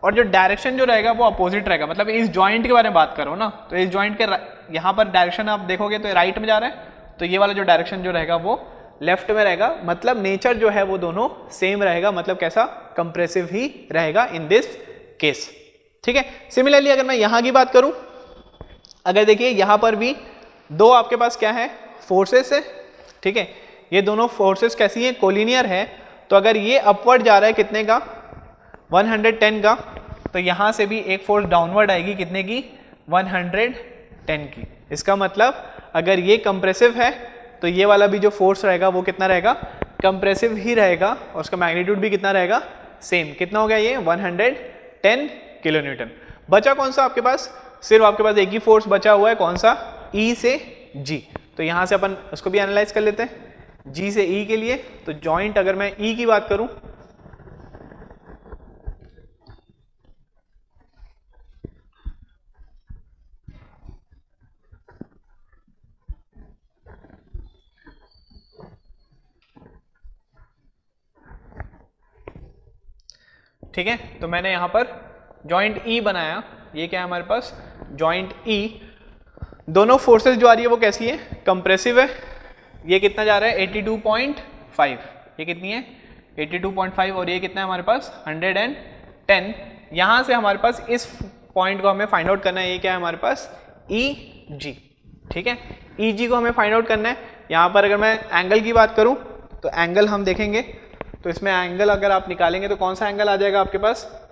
Speaker 1: और जो डायरेक्शन जो रहेगा वो अपोजिट रहेगा। मतलब इस जॉइंट के बारे में बात करो ना, तो इस जॉइंट के यहाँ पर डायरेक्शन आप देखोगे तो राइट में जा रहा है, तो ये वाला जो डायरेक्शन जो रहेगा वो लेफ्ट में रहेगा, मतलब नेचर जो है वो दोनों सेम रहेगा, मतलब कैसा, कंप्रेसिव ही रहेगा इन दिस केस, ठीक है। सिमिलरली अगर मैं यहाँ की बात करूं, अगर देखिए यहाँ पर भी दो आपके पास क्या है, फोर्सेस है, ठीक है, ये दोनों फोर्सेस कैसी हैं, कोलिनियर है, तो अगर ये अपवर्ड जा रहा है कितने का 110 का, तो यहाँ से भी एक फोर्स डाउनवर्ड आएगी कितने की 110 की। इसका मतलब अगर ये कंप्रेसिव है तो ये वाला भी जो फोर्स रहेगा वो कितना रहेगा, कंप्रेसिव ही रहेगा, और उसका मैग्नीट्यूड भी कितना रहेगा, सेम। कितना हो गया ये 110 किलो न्यूटन। बचा कौन सा आपके पास, सिर्फ आपके पास एक ही फोर्स बचा हुआ है, कौन सा, ई से जी। तो यहाँ से अपन उसको भी एनालाइज कर लेते हैं, जी से ई के लिए। तो जॉइंट अगर मैं ई की बात करूं, ठीक है, तो मैंने यहाँ पर जॉइंट ई बनाया, ये क्या है हमारे पास जॉइंट ई। दोनों फोर्सेस जो आ रही है वो कैसी है, कंप्रेसिव है। ये कितना जा रहा है 82.5, ये कितनी है 82.5, और ये कितना है हमारे पास 110। यहाँ से हमारे पास इस पॉइंट को हमें फाइंड आउट करना है, ये क्या है हमारे पास ई जी, ठीक है, ई जी को हमें फाइंड आउट करना है। यहाँ पर अगर मैं एंगल की बात करूँ तो एंगल हम देखेंगे, तो इसमें एंगल अगर आप निकालेंगे तो कौन सा एंगल आ जाएगा आपके पास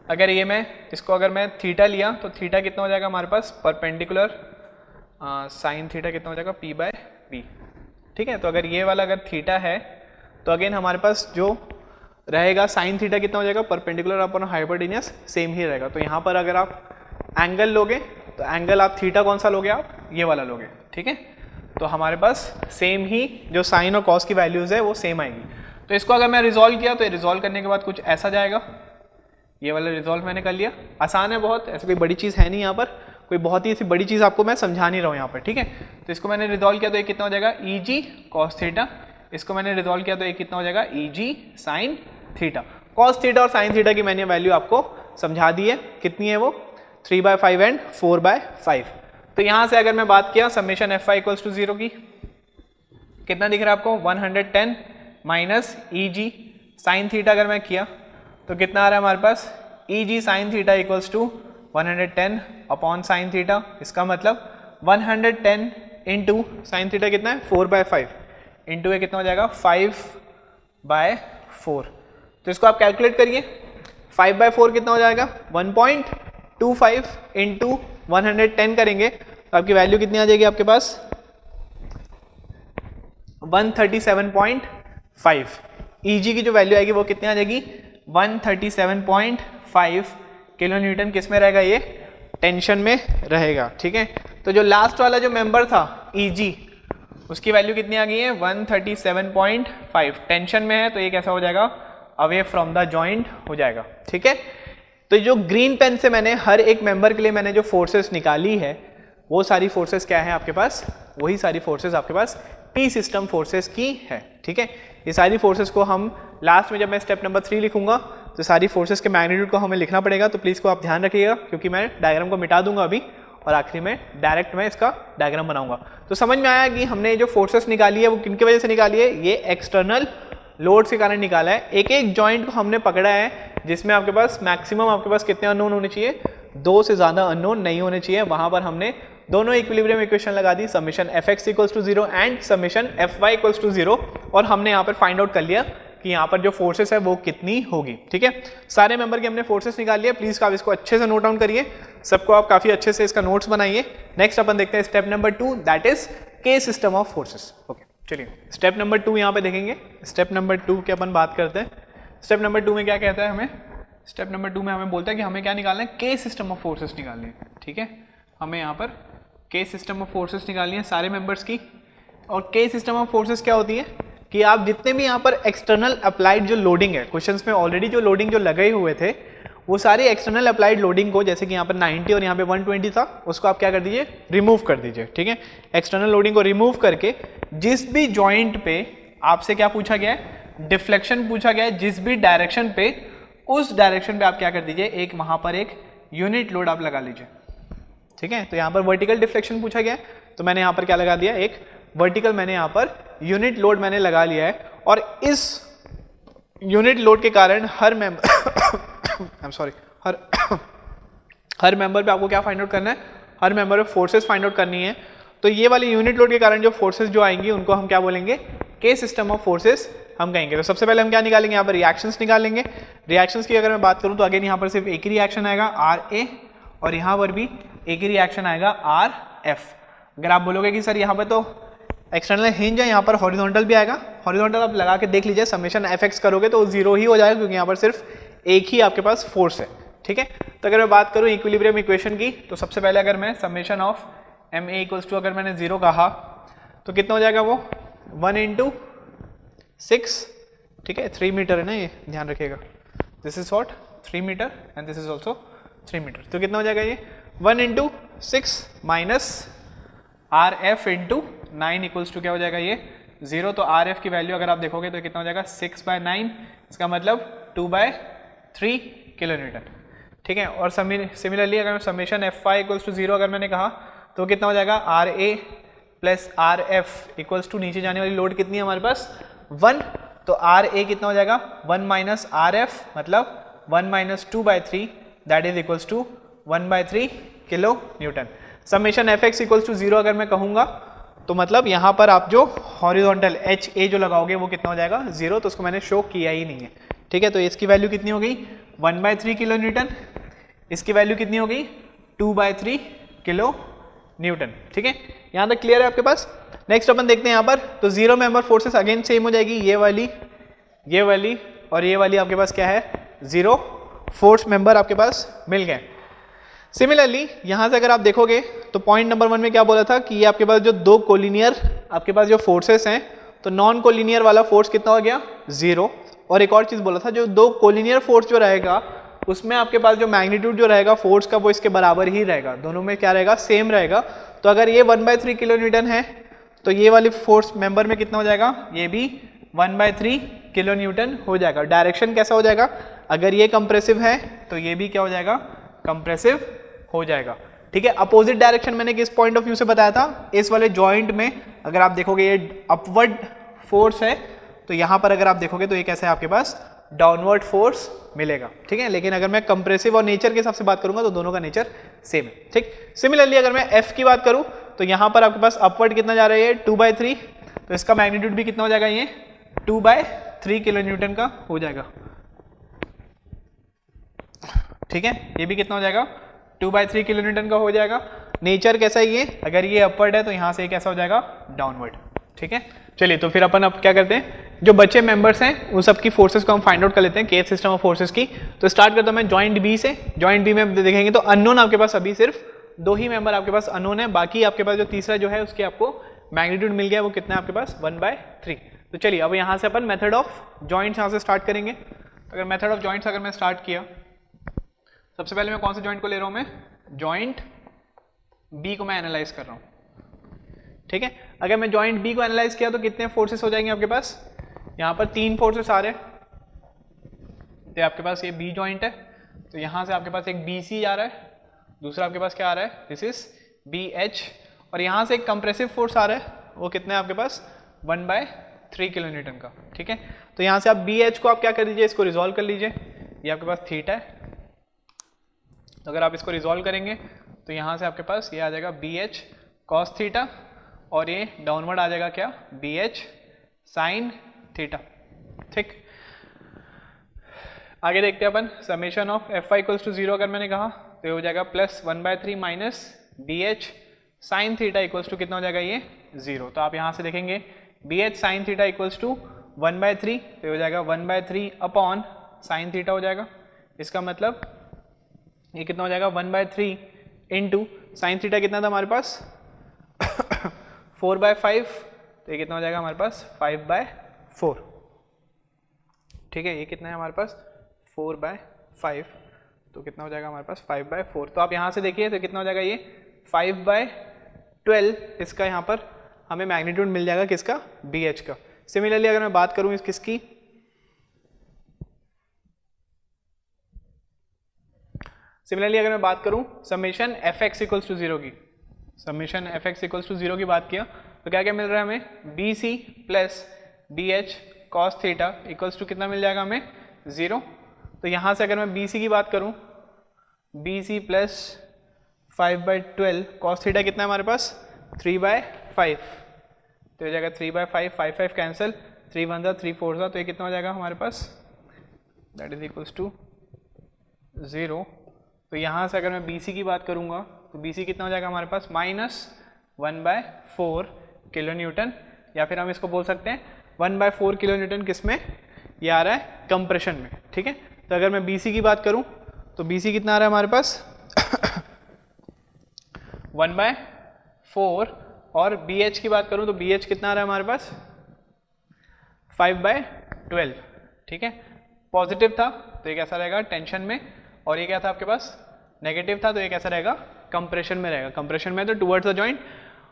Speaker 1: अगर ये मैं इसको अगर मैं थीटा लिया तो थीटा कितना हो जाएगा हमारे पास परपेंडिकुलर साइन थीटा कितना हो जाएगा p/b, ठीक है। तो अगर ये वाला अगर थीटा है तो अगेन हमारे पास जो रहेगा साइन थीटा कितना हो जाएगा परपेंडिकुलर अपॉन हाइपोटेन्यूस सेम ही रहेगा। तो यहाँ पर अगर आप एंगल लोगे तो एंगल आप थीटा कौन सा लोगे, आप ये वाला लोगे, ठीक है। तो हमारे पास सेम ही जो साइन और कॉस की वैल्यूज है वो सेम आएगी। तो इसको अगर मैं रिजॉल्व किया तो ये रिजॉल्व करने के बाद कुछ ऐसा जाएगा, ये वाला रिजॉल्व मैंने कर लिया। आसान है बहुत, ऐसी कोई बड़ी चीज़ है नहीं यहाँ पर, कोई बहुत ही ऐसी बड़ी चीज़ आपको मैं समझा नहीं रहा हूँ यहाँ पर, ठीक है। तो इसको मैंने रिजॉल्व किया तो ये कितना हो जाएगा ई जी कॉस थीटा, इसको मैंने रिजॉल्व किया तो ये कितना हो जाएगा ई G sine theta. Cos theta और साइन थीटा की मैंने वैल्यू आपको समझा दी है, कितनी है वो 3/5 एंड 4/5। तो यहाँ से अगर मैं बात किया summation F I equals to 0 की, कितना दिख रहा है आपको 110 minus E G sine theta अगर मैं किया तो कितना आ रहा है हमारे पास, E G sine theta equals to 110 upon sine theta. इसका मतलब 110 इंटू साइन थीटा कितना है 4/5 इंटू ये कितना हो जाएगा 5/4। तो इसको आप कैलकुलेट करिए, 5/4 कितना हो जाएगा 1.25 इंटू 110 करेंगे तो आपकी वैल्यू कितनी आ जाएगी आपके पास 137.5। ईजी की जो वैल्यू आएगी वो कितनी आ जाएगी 137.5 किलो न्यूटन। किस में रहेगा, ये टेंशन में रहेगा। ठीक है, तो जो लास्ट वाला जो मेंबर था ईजी उसकी वैल्यू कितनी आ गई है 137.5, टेंशन में है तो ये कैसा हो जाएगा अवे फ्रॉम द जॉइंट हो जाएगा। ठीक है, तो जो ग्रीन पेन से मैंने हर एक मेंबर के लिए मैंने जो फोर्सेस निकाली है वो सारी फोर्सेस क्या है आपके पास, वही सारी फोर्सेस आपके पास पी सिस्टम फोर्सेस की है। ठीक है, ये सारी फोर्सेस को हम लास्ट में जब मैं स्टेप नंबर 3 लिखूंगा तो सारी फोर्सेस के मैग्नीट्यूड को हमें लिखना पड़ेगा, तो प्लीज़ को आप ध्यान रखिएगा क्योंकि मैं डायग्राम को मिटा दूंगा अभी और आखिरी में डायरेक्ट मैं इसका डायग्राम बनाऊंगा। तो समझ में आया कि हमने जो फोर्सेस निकाली है वो किनकी वजह से निकाली है, ये एक्सटर्नल लोड्स के कारण निकाला है। एक एक जॉइंट को हमने पकड़ा है जिसमें आपके पास मैक्सिमम आपके पास कितने अननोन होने चाहिए, 2 से ज़्यादा अननोन नहीं होने चाहिए। वहाँ पर हमने दोनों इक्विलिब्रियम इक्वेशन लगा दी, summation fx equals to 0 and summation fy equals to 0, और हमने यहाँ पर फाइंड आउट कर लिया कि यहाँ पर जो फोर्सेस है वो कितनी होगी। ठीक है, सारे मेंबर के हमने फोर्सेस निकाल लिए। प्लीज़ आप इसको अच्छे से नोट डाउन करिए, सबको आप काफ़ी अच्छे से इसका नोट्स बनाइए। नेक्स्ट अपन देखते हैं स्टेप नंबर 2, दैट इज के सिस्टम ऑफ फोर्सेस। ओके, चलिए स्टेप नंबर 2 यहाँ पे देखेंगे। स्टेप नंबर 2 की अपन बात करते हैं। स्टेप नंबर 2 में क्या कहता है हमें, स्टेप नंबर 2 में हमें बोलता है कि हमें क्या निकालना है, के सिस्टम ऑफ फोर्सेस निकालनी है। ठीक है, हमें यहाँ पर के सिस्टम ऑफ फोर्सेस निकालनी है सारे मेंबर्स की। और के सिस्टम ऑफ फोर्सेस क्या होती है कि आप जितने भी यहाँ पर एक्सटर्नल अप्लाइड जो लोडिंग है, क्वेश्चंस में ऑलरेडी जो लोडिंग जो लगे हुए थे वो सारी एक्सटर्नल अप्लाइड लोडिंग को, जैसे कि यहाँ पर 90 और यहाँ पे 120 था, उसको आप क्या कर दीजिए, रिमूव कर दीजिए। ठीक है, एक्सटर्नल लोडिंग को रिमूव करके जिस भी जॉइंट पे आपसे क्या पूछा गया है, डिफ्लेक्शन पूछा गया है, जिस भी डायरेक्शन पे, उस डायरेक्शन पे आप क्या कर दीजिए, एक वहाँ पर एक यूनिट लोड आप लगा लीजिए। ठीक है, तो यहाँ पर वर्टिकल डिफ्लेक्शन पूछा गया है तो मैंने यहाँ पर क्या लगा दिया, एक वर्टिकल मैंने यहाँ पर यूनिट लोड मैंने लगा लिया है। और इस यूनिट लोड के कारण हर मेंबर आई एम सॉरी हर मेंबर पे आपको क्या फाइंड आउट करना है, हर मेंबर पे फोर्सेस फाइंड आउट करनी है। तो ये वाली यूनिट लोड के कारण जो फोर्सेस जो आएंगी उनको हम क्या बोलेंगे, के सिस्टम ऑफ फोर्सेस हम कहेंगे। तो सबसे पहले हम क्या निकालेंगे, यहाँ पर रिएक्शंस निकालेंगे। रिएक्शंस की अगर मैं बात करूँ तो अगेन यहाँ पर सिर्फ एक ही रिएक्शन आएगा RA, और यहाँ पर भी एक ही रिएक्शन आएगा RF। अगर आप बोलोगे कि सर यहाँ पर तो एक्सटर्नल हिंज है, यहाँ पर हॉरिजॉन्टल भी आएगा, हॉरिजॉन्टल आप लगा के देख लीजिए, समेशन fx करोगे तो 0 ही हो जाएगा क्योंकि यहाँ पर सिर्फ एक ही आपके पास फोर्स है। ठीक है, तो अगर मैं बात करूँ इक्विलिब्रियम इक्वेशन की तो सबसे पहले अगर मैं summation of ma equals to अगर मैंने 0 कहा तो कितना हो जाएगा, वो 1 इंटू 6। ठीक है, 3 मीटर है ना, ये ध्यान रखिएगा, this is what 3 metre and this is also 3 metre. तो कितना हो जाएगा ये 1 into 6 minus RF into 9 equals to क्या हो जाएगा ये 0। तो RF की वैल्यू अगर आप देखोगे तो कितना हो जाएगा 6/9, इसका मतलब 2/3 किलो न्यूटन। ठीक है, और सिमिलरली अगर समेशन FY इक्वल्स टू 0 अगर मैंने कहा तो कितना हो जाएगा RA plus RF equals to नीचे जाने वाली लोड कितनी है हमारे पास 1, तो RA कितना हो जाएगा 1 माइनस RF मतलब 1 minus 2/3 that is equals to 1/3 kilo newton. Summation fx equals to 0 अगर मैं कहूँगा तो मतलब यहाँ पर आप जो हॉरिजॉन्टल HA जो लगाओगे वो कितना हो जाएगा 0, तो उसको मैंने शो किया ही नहीं है। ठीक है, तो इसकी वैल्यू कितनी हो गई 1/3 किलो न्यूटन, इसकी वैल्यू कितनी हो गई 2/3 किलो न्यूटन। ठीक है, यहाँ तक क्लियर है आपके पास। नेक्स्ट अपन देखते हैं यहाँ पर, तो 0 मेंबर फोर्सेस अगेन सेम हो जाएगी, ये वाली और ये वाली आपके पास क्या है 0 फोर्स मेंबर आपके पास मिल गए। सिमिलरली यहाँ से अगर आप देखोगे तो पॉइंट नंबर 1 में क्या बोला था कि ये आपके पास जो 2 कोलिनियर आपके पास जो फोर्सेस हैं, तो नॉन कोलिनियर वाला फोर्स कितना हो गया 0। और एक और चीज़ बोला था, जो 2 कोलिनियर फोर्स जो रहेगा उसमें आपके पास जो मैग्नीट्यूड जो रहेगा फोर्स का वो इसके बराबर ही रहेगा, दोनों में क्या रहेगा सेम रहेगा। तो अगर ये 1/3 किलो न्यूटन है तो ये वाली फोर्स मेंबर में कितना हो जाएगा, ये भी 1/3 किलो न्यूटन हो जाएगा। डायरेक्शन कैसा हो जाएगा, अगर ये कंप्रेसिव है तो ये भी क्या हो जाएगा कंप्रेसिव हो जाएगा। ठीक है, अपोजिट डायरेक्शन मैंने किस पॉइंट ऑफ व्यू से बताया था, इस वाले जॉइंट में अगर आप देखोगे ये अपवर्ड फोर्स है तो यहाँ पर अगर आप देखोगे तो ये कैसे है आपके पास डाउनवर्ड फोर्स मिलेगा, ठीक है। लेकिन अगर मैं कंप्रेसिव और नेचर के हिसाब से बात करूंगा तो दोनों का नेचर सेम है, ठीक। सिमिलरली अगर मैं F की बात करूं तो यहाँ पर आपके पास अपवर्ड कितना जा रहा है, 2/3, तो इसका मैग्नीट्यूड भी कितना हो जाएगा, ये 2/3 किलो न्यूटन का हो जाएगा, ठीक है। ये भी कितना हो जाएगा, 2/3 किलो न्यूटन का हो जाएगा। नेचर कैसा है ये, अगर ये अपवर्ड है तो यहाँ से कैसा हो जाएगा, डाउनवर्ड, ठीक है। चलिए तो फिर अपन अब क्या करते हैं, जो बचे मेंबर्स हैं उन सब की फोर्सेस को हम फाइंड आउट कर लेते हैं, केथ सिस्टम ऑफ फोर्सेस की। तो स्टार्ट करता हूं मैं जॉइंट बी से। जॉइंट बी में देखेंगे तो अननोन आपके पास अभी सिर्फ 2 ही मेंबर आपके पास अननोन है, बाकी आपके पास जो तीसरा जो है उसके आपको मैग्नीट्यूड मिल गया, वो कितना है आपके पास 1/3। तो चलिए अब यहाँ से अपन मेथड ऑफ जॉइंट्स यहाँ से स्टार्ट करेंगे। अगर मेथड ऑफ जॉइंट्स अगर मैं स्टार्ट किया, सबसे पहले मैं कौन से जॉइंट को ले रहा हूँ, मैं जॉइंट बी को मैं एनालाइज कर रहा हूँ, ठीक है। अगर मैं जॉइंट बी को एनालाइज किया तो कितने फोर्सेस हो जाएंगे आपके पास, यहाँ पर 3 फोर्सेस आ रहे हैं। तो आपके पास ये बी जॉइंट है, तो यहाँ से आपके पास एक बी सी आ रहा है, दूसरा आपके पास क्या आ रहा है, दिस इज बी एच, और यहाँ से एक कंप्रेसिव फोर्स आ रहा है, वो कितना है आपके पास 1/3 किलो न्यूटन का, ठीक है। तो यहाँ से आप बी एच को आप क्या कर दीजिए, इसको रिजॉल्व कर लीजिए, ये आपके पास थीटा है। तो अगर आप इसको रिजॉल्व करेंगे तो यहाँ से आपके पास ये आ जाएगा बी एच कॉस थीटा, और ये डाउनवर्ड आ जाएगा क्या, बी एच साइन थीटा, ठीक। आगे देखते हैं अपन, summation of F I equals to 0 अगर मैंने कहा तो ये हो जाएगा +1/3 minus B H sine theta equals to कितना हो जाएगा, ये 0। तो आप यहाँ से देखेंगे B H sine theta equals to 1/3, तो ये हो जाएगा 1/3 अपॉन साइन थीटा हो जाएगा। इसका मतलब ये कितना हो जाएगा 1/3 इंटू साइन थीटा कितना था हमारे पास 4/5, तो ये कितना हो जाएगा हमारे पास 5/4, ठीक है। ये कितना है हमारे पास 4/5, तो कितना हो जाएगा हमारे पास 5/4। तो आप यहाँ से देखिए तो कितना हो जाएगा, ये 5/12 इसका यहाँ पर हमें मैग्नीट्यूड मिल जाएगा, किसका, बी एच का। सिमिलरली अगर मैं बात करूँ किसकी, सिमिलरली अगर मैं बात करूं summation F X equals to 0 की, summation F X equals to 0 की बात किया तो क्या क्या मिल रहा है हमें, B C plus B H cos theta equals to कितना मिल जाएगा हमें 0। तो यहाँ से अगर मैं बी सी की बात करूं, B C plus 5/12 cos theta कितना है हमारे पास 3/5, तो हो जाएगा 3/5, 5 कैंसिल, 3 1 जा 3 4 जा, तो ये कितना हो जाएगा हमारे पास, दैट इज इक्वल्स टू 0। तो यहाँ से अगर मैं BC की बात करूँगा तो BC कितना हो जाएगा हमारे पास -1/4 किलो न्यूटन, या फिर हम इसको बोल सकते हैं 1/4 किलो न्यूटन, किस में ये आ रहा है, कंप्रेशन में, ठीक है। तो अगर मैं BC की बात करूँ तो BC कितना आ रहा है हमारे पास 1/4, और BH की बात करूँ तो BH कितना आ रहा है हमारे पास 5/12, ठीक है। पॉजिटिव था तो ये कैसा रहेगा, टेंशन में, और ये क्या था आपके पास, नेगेटिव था, तो ये कैसा रहेगा, कंप्रेशन में रहेगा। कंप्रेशन में तो टुवर्ड्स द जॉइंट,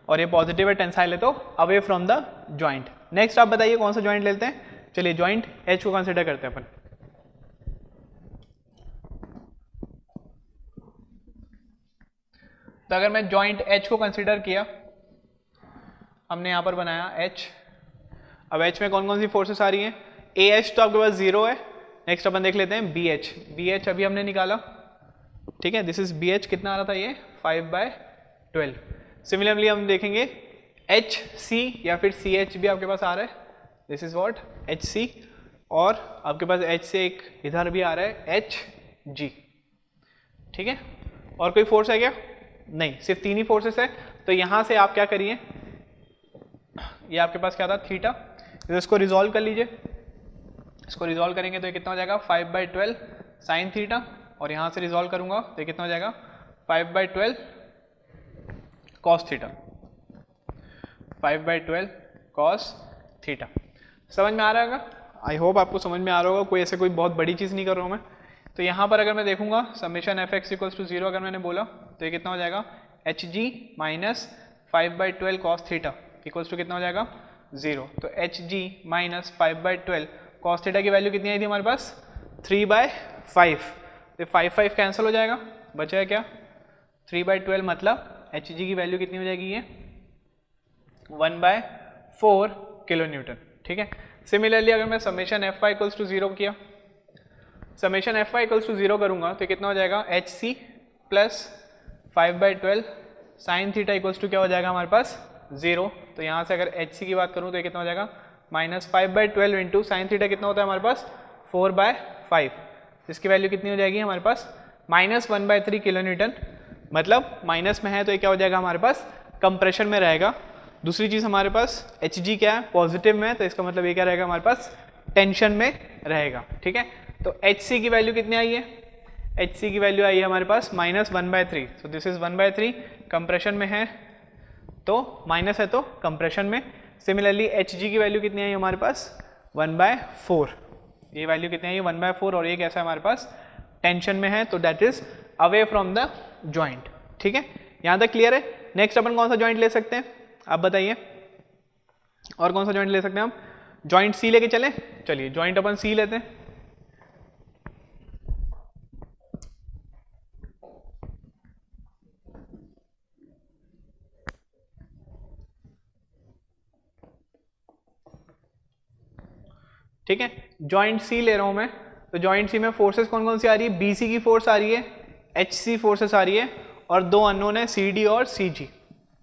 Speaker 1: और ये पॉजिटिव है, टेंसाइल है तो away from the joint. Next आप बताइए कौन सा जॉइंट लेते हैं, चलिए जॉइंट एच को कंसिडर करते हैं अपन। तो अगर मैं जॉइंट एच को कंसिडर किया, हमने यहाँ पर बनाया एच, अब एच में कौन कौन सी फोर्सेस आ रही हैं, ए एच तो आपके पास 0 है। नेक्स्ट अपन देख लेते हैं बी एच, बी एच अभी हमने निकाला, ठीक है, दिस इज बी एच, कितना आ रहा था ये 5/12। सिमिलरली हम देखेंगे एच सी या फिर सी एच भी आपके पास आ रहा है, this is what H C, और आपके पास एच से एक इधर भी आ रहा है एच जी, ठीक है। और कोई फोर्स है क्या, नहीं, सिर्फ 3 ही फोर्सेस है। तो यहाँ से आप क्या करिए, ये आपके पास क्या था थीटा, तो इसको रिजॉल्व कर लीजिए, इसको रिजॉल्व करेंगे तो ये कितना हो जाएगा 5/12 साइन थीटा, और यहाँ से रिजॉल्व करूँगा तो ये कितना हो जाएगा 5/12 कॉस थीटा, 5/12 कॉस थीटा। समझ में आ रहा है, आई होप आपको समझ में आ रहा होगा, कोई ऐसे कोई बहुत बड़ी चीज़ नहीं कर रहा हूँ मैं। तो यहाँ पर अगर मैं देखूँगा summation F X equals to 0 अगर मैंने बोला तो ये कितना हो जाएगा H G minus 5/12 cos theta equals to कितना हो जाएगा 0। तो H G minus 5/12 cos theta की वैल्यू कितनी आई थी हमारे पास 3/5, तो 5 कैंसिल हो जाएगा, बचा है क्या 3/12, मतलब एच जी की वैल्यू कितनी हो जाएगी ये 1/4 किलो न्यूटन, ठीक है। सिमिलरली अगर मैं summation F Y equals to 0 किया, summation F Y equals to 0 करूँगा तो कितना हो जाएगा, H C plus 5/12 sine theta equals to क्या हो जाएगा हमारे पास 0। तो यहाँ से अगर एच सी की बात करूँ तो ये कितना हो जाएगा -5/12 इंटू साइन थीटा कितना होता है हमारे पास 4/5, इसकी वैल्यू कितनी हो जाएगी हमारे पास -1/3 किलो न्यूटन। मतलब माइनस में है तो ये क्या हो जाएगा हमारे पास कंप्रेशन में रहेगा। दूसरी चीज़ हमारे पास एच जी क्या है, पॉजिटिव में है, तो इसका मतलब ये क्या रहेगा हमारे पास टेंशन में रहेगा। ठीक है, तो एच सी की वैल्यू कितनी आई है, एच सी की वैल्यू आई है हमारे पास -1/3, सो दिस इज 1/3, कंप्रेशन में है तो माइनस है तो कंप्रेशन में। सिमिलरली एच जी की वैल्यू कितनी आई हमारे पास 1/4, ये वैल्यू कितनी आई 1/4, और ये कैसा है हमारे पास टेंशन में है, तो that is away from the joint. ठीक है, यहाँ तक क्लियर है। नेक्स्ट अपन कौन सा जॉइंट ले सकते हैं, आप बताइए, और कौन सा जॉइंट ले सकते हैं हम, जॉइंट सी लेके चलें, चलिए जॉइंट अपन सी लेते हैं। ठीक है, जॉइंट सी ले रहा हूं मैं, तो जॉइंट सी में फोर्सेस कौन कौन सी आ रही है, बीसी की फोर्स आ रही है, एच सी फोर्सेस आ रही है, और दो अननोन है सी डी और सी जी।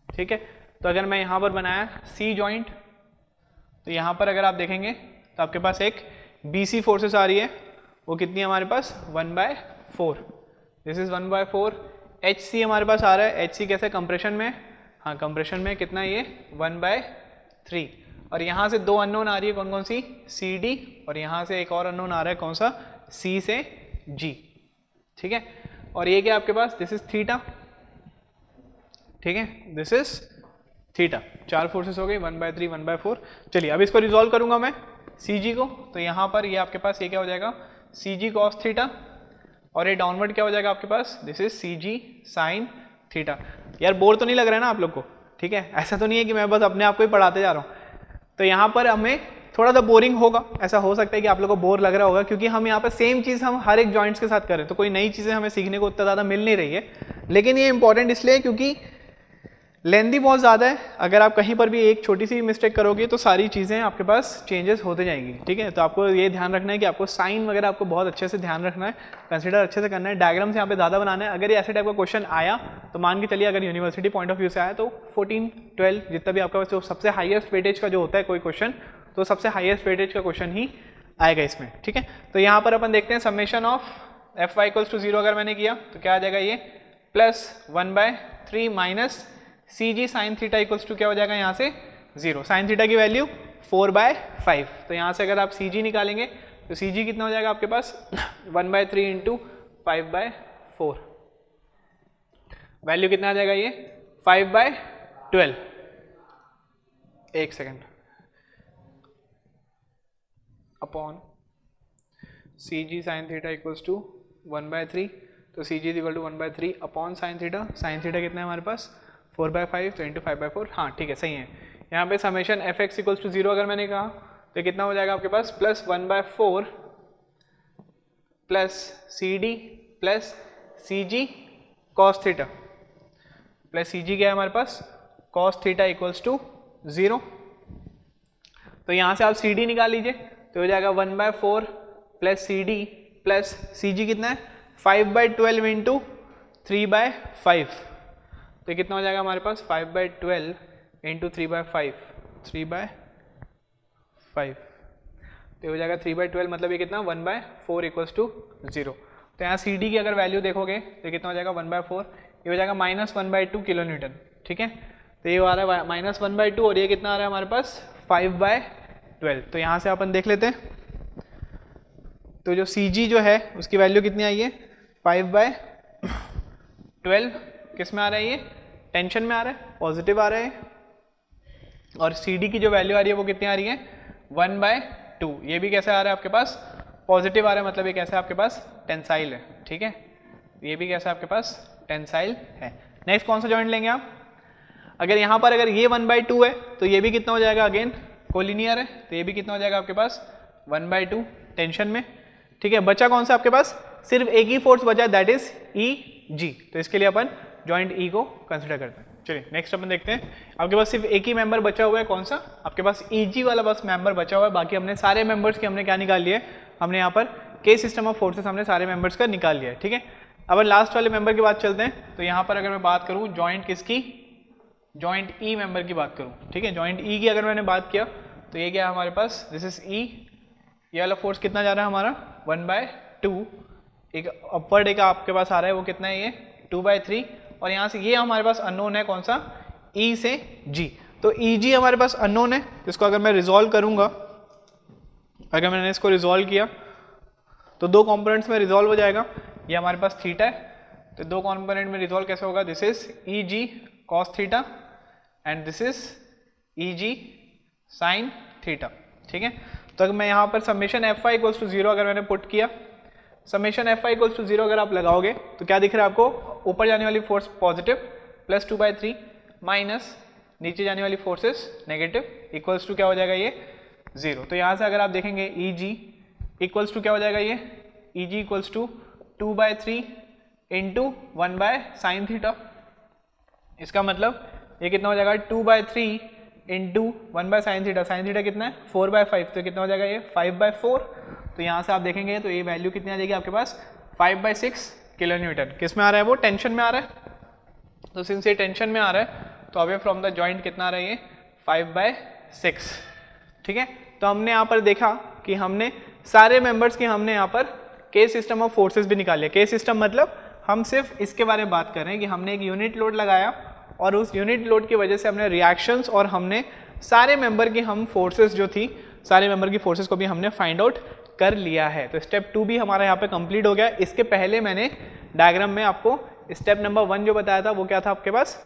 Speaker 1: ठीक है, तो अगर मैं यहाँ पर बनाया सी जॉइंट, तो यहाँ पर अगर आप देखेंगे तो आपके पास एक बीसी फोर्सेस आ रही है, वो कितनी है हमारे पास 1/4, दिस इज 1/4। एच सी हमारे पास आ रहा है, एच सी कैसे कंप्रेशन में, हाँ कंप्रेशन में कितना ये 1/3, और यहाँ से दो अननोन आ रही है कौन कौन सी, सी डी, और यहाँ से एक और अननोन आ रहा है कौन सा, सी से जी। ठीक है, और ये क्या आपके पास, दिस इज थीटा। ठीक है, दिस इज थीटा, चार फोर्सेस हो गई 1/3 1/4। चलिए अब इसको रिजॉल्व करूंगा मैं सी जी को, तो यहाँ पर ये आपके पास ये क्या हो जाएगा सी जी कॉस थीटा, और ये डाउनवर्ड क्या हो जाएगा आपके पास, this is C G sine theta. यार बोर तो नहीं लग रहा है ना आप लोग को, ठीक है, ऐसा तो नहीं है कि मैं बस अपने आप को ही पढ़ाते जा रहा हूँ। तो यहाँ पर हमें थोड़ा सा बोरिंग होगा, ऐसा हो सकता है कि आप लोग को बोर लग रहा होगा, क्योंकि हम यहाँ पर सेम चीज़ हम हर एक जॉइंट्स के साथ करें, तो कोई नई चीज़ें हमें सीखने को उतना ज़्यादा मिल नहीं रही है। लेकिन ये इंपॉर्टेंट इसलिए क्योंकि लेंदी बहुत ज़्यादा है, अगर आप कहीं पर भी एक छोटी सी मिस्टेक करोगे तो सारी चीज़ें आपके पास चेंजेस होते जाएंगी। ठीक है, तो आपको ये ध्यान रखना है कि आपको साइन वगैरह आपको बहुत अच्छे से ध्यान रखना है, कंसीडर अच्छे से करना है, डायग्राम्स यहाँ पे ज़्यादा बनाना है। अगर ये ऐसे टाइप का क्वेश्चन आया तो मान के चलिए, अगर यूनिवर्सिटी पॉइंट ऑफ व्यू से आया तो 14, 12 जितना भी आपका जो सबसे हाईएस्ट वेटेज का जो होता है कोई क्वेश्चन, तो सबसे हाईएस्ट वेटेज का क्वेश्चन ही आएगा इसमें। ठीक है, तो यहाँ पर अपन देखते हैं summation of F Y equals to 0 अगर मैंने किया तो क्या आ जाएगा, ये +1/3 minus C G sine theta equals to क्या हो जाएगा यहाँ से 0। साइन थीटा की वैल्यू 4/5, तो यहाँ से अगर आप सी जी निकालेंगे तो सी जी कितना हो जाएगा आपके पास 1/3 इंटू 5/4, वैल्यू कितना आ जाएगा ये 5/12। एक second, upon C G sine theta equals to 1/3, तो C G equal to 1/3 upon sine theta, sine theta कितना है हमारे पास 4/5, तो इंटू 5/4, हाँ ठीक है सही है। यहाँ पे summation F X equals to 0 अगर मैंने कहा तो कितना हो जाएगा आपके पास +1/4 plus C D plus C G cos theta, plus C G क्या है हमारे पास कॉस थीटा इक्वल्स टू 0। तो यहाँ से आप सी डी निकाल लीजिए, तो हो जाएगा 1/4 plus C D plus C जी कितना है 5/12 इंटू 3/5, तो कितना हो जाएगा हमारे पास 5/12 इंटू 3/5, 3/5, तो हो जाएगा 3/12, मतलब ये कितना 1/4 इक्वल्स टू 0। तो यहाँ सी डी की अगर वैल्यू देखोगे तो कितना हो जाएगा 1/4, ये हो जाएगा -1/2 किलो न्यूटन। ठीक है, तो ये आ रहा है -1/2, और ये कितना आ रहा है हमारे पास 5/12। तो यहाँ से अपन देख लेते हैं, तो जो सी जी जो है उसकी वैल्यू कितनी आई है 5/12, किस में आ रहा है ये टेंशन में आ रहा है, पॉजिटिव आ रहा है, और सी डी की जो वैल्यू आ रही है वो कितनी आ रही है 1/2, ये भी कैसे आ रहा है आपके पास पॉजिटिव आ रहा है, मतलब ये कैसे आपके पास टेंसाइल है। ठीक है, ये भी कैसे आपके पास टेंसाइल है। नेक्स्ट कौन सा जॉइंट लेंगे आप, अगर यहाँ पर अगर ये 1/2 है तो ये भी कितना हो जाएगा, अगेन कोलिनियर है, तो ये भी कितना हो जाएगा आपके पास 1/2 टेंशन में। ठीक है, बचा कौन सा आपके पास, सिर्फ एक ही फोर्स बचा, दैट इज ई जी, तो इसके लिए अपन जॉइंट ई को कंसिडर करते हैं। चलिए नेक्स्ट अपन देखते हैं। आपके पास सिर्फ एक ही मेंबर बचा हुआ है, कौन सा? आपके पास ईजी वाला बस मेंबर बचा हुआ है, बाकी हमने सारे मेंबर्स की हमने क्या निकाल लिए, हमने यहाँ पर के सिस्टम ऑफ फोर्सेस हमने सारे मेंबर्स का निकाल लिया है, ठीक है। अब लास्ट वाले मेंबर की बात चलते हैं। तो यहाँ पर अगर मैं बात करूँ जॉइंट किसकी, जॉइंट ई मेंबर की बात करूँ, ठीक है। जॉइंट ई की अगर मैंने बात किया तो ये क्या है हमारे पास, दिस इज ई, ये वाला फोर्स कितना जा रहा है हमारा 1/2, एक अपवर्ड एक आपके पास आ रहा है, वो कितना है ये 2/3, और यहाँ से ये हमारे पास अननोन है, कौन सा, ई से जी। तो ई जी हमारे पास अननोन है, इसको अगर मैं रिजॉल्व करूँगा, अगर मैंने इसको रिजॉल्व किया तो दो कंपोनेंट्स में रिजॉल्व हो जाएगा। ये हमारे पास थीटा है, तो दो कंपोनेंट में रिजॉल्व कैसे होगा, this is E G cos theta and this is E G sine theta, ठीक है। तो अगर मैं यहाँ पर summation F I equals to 0 अगर मैंने पुट किया, summation F I equals to 0 अगर आप लगाओगे तो क्या दिख रहा है आपको, ऊपर जाने वाली फोर्स पॉजिटिव प्लस 2/3 माइनस नीचे जाने वाली फोर्सेस नेगेटिव इक्वल्स टू क्या हो जाएगा ये 0। तो यहाँ से अगर आप देखेंगे ई जी इक्वल्स टू क्या हो जाएगा, ये E G equals to 2/3 into 1/sin theta. इसका मतलब ये कितना हो जाएगा 2/3 into 1/sin theta, sine theta कितना है 4/5, तो कितना हो जाएगा ये 5/4। तो यहाँ से आप देखेंगे तो ये वैल्यू कितनी आ जाएगी आपके पास 5/6 किलो न्यूटन। किस में आ रहा है, वो टेंशन में आ रहा है। तो सिंस ये टेंशन में आ रहा है तो अवे फ्रॉम द जॉइंट कितना आ रहा है ये 5/6, ठीक है। तो हमने यहाँ पर देखा कि हमने सारे मेंबर्स की हमने यहाँ पर के सिस्टम ऑफ फोर्सेस भी निकाले। के सिस्टम मतलब हम सिर्फ इसके बारे में बात कर रहे हैं कि हमने एक यूनिट लोड लगाया और उस यूनिट लोड की वजह से हमने रिएक्शंस और हमने सारे मेंबर की हम फोर्सेस जो थी, सारे मेंबर की फोर्सेस को भी हमने फाइंड आउट कर लिया है। तो स्टेप 2 भी हमारा यहाँ पे कंप्लीट हो गया। इसके पहले मैंने डायग्राम में आपको स्टेप नंबर 1 जो बताया था वो क्या था, आपके पास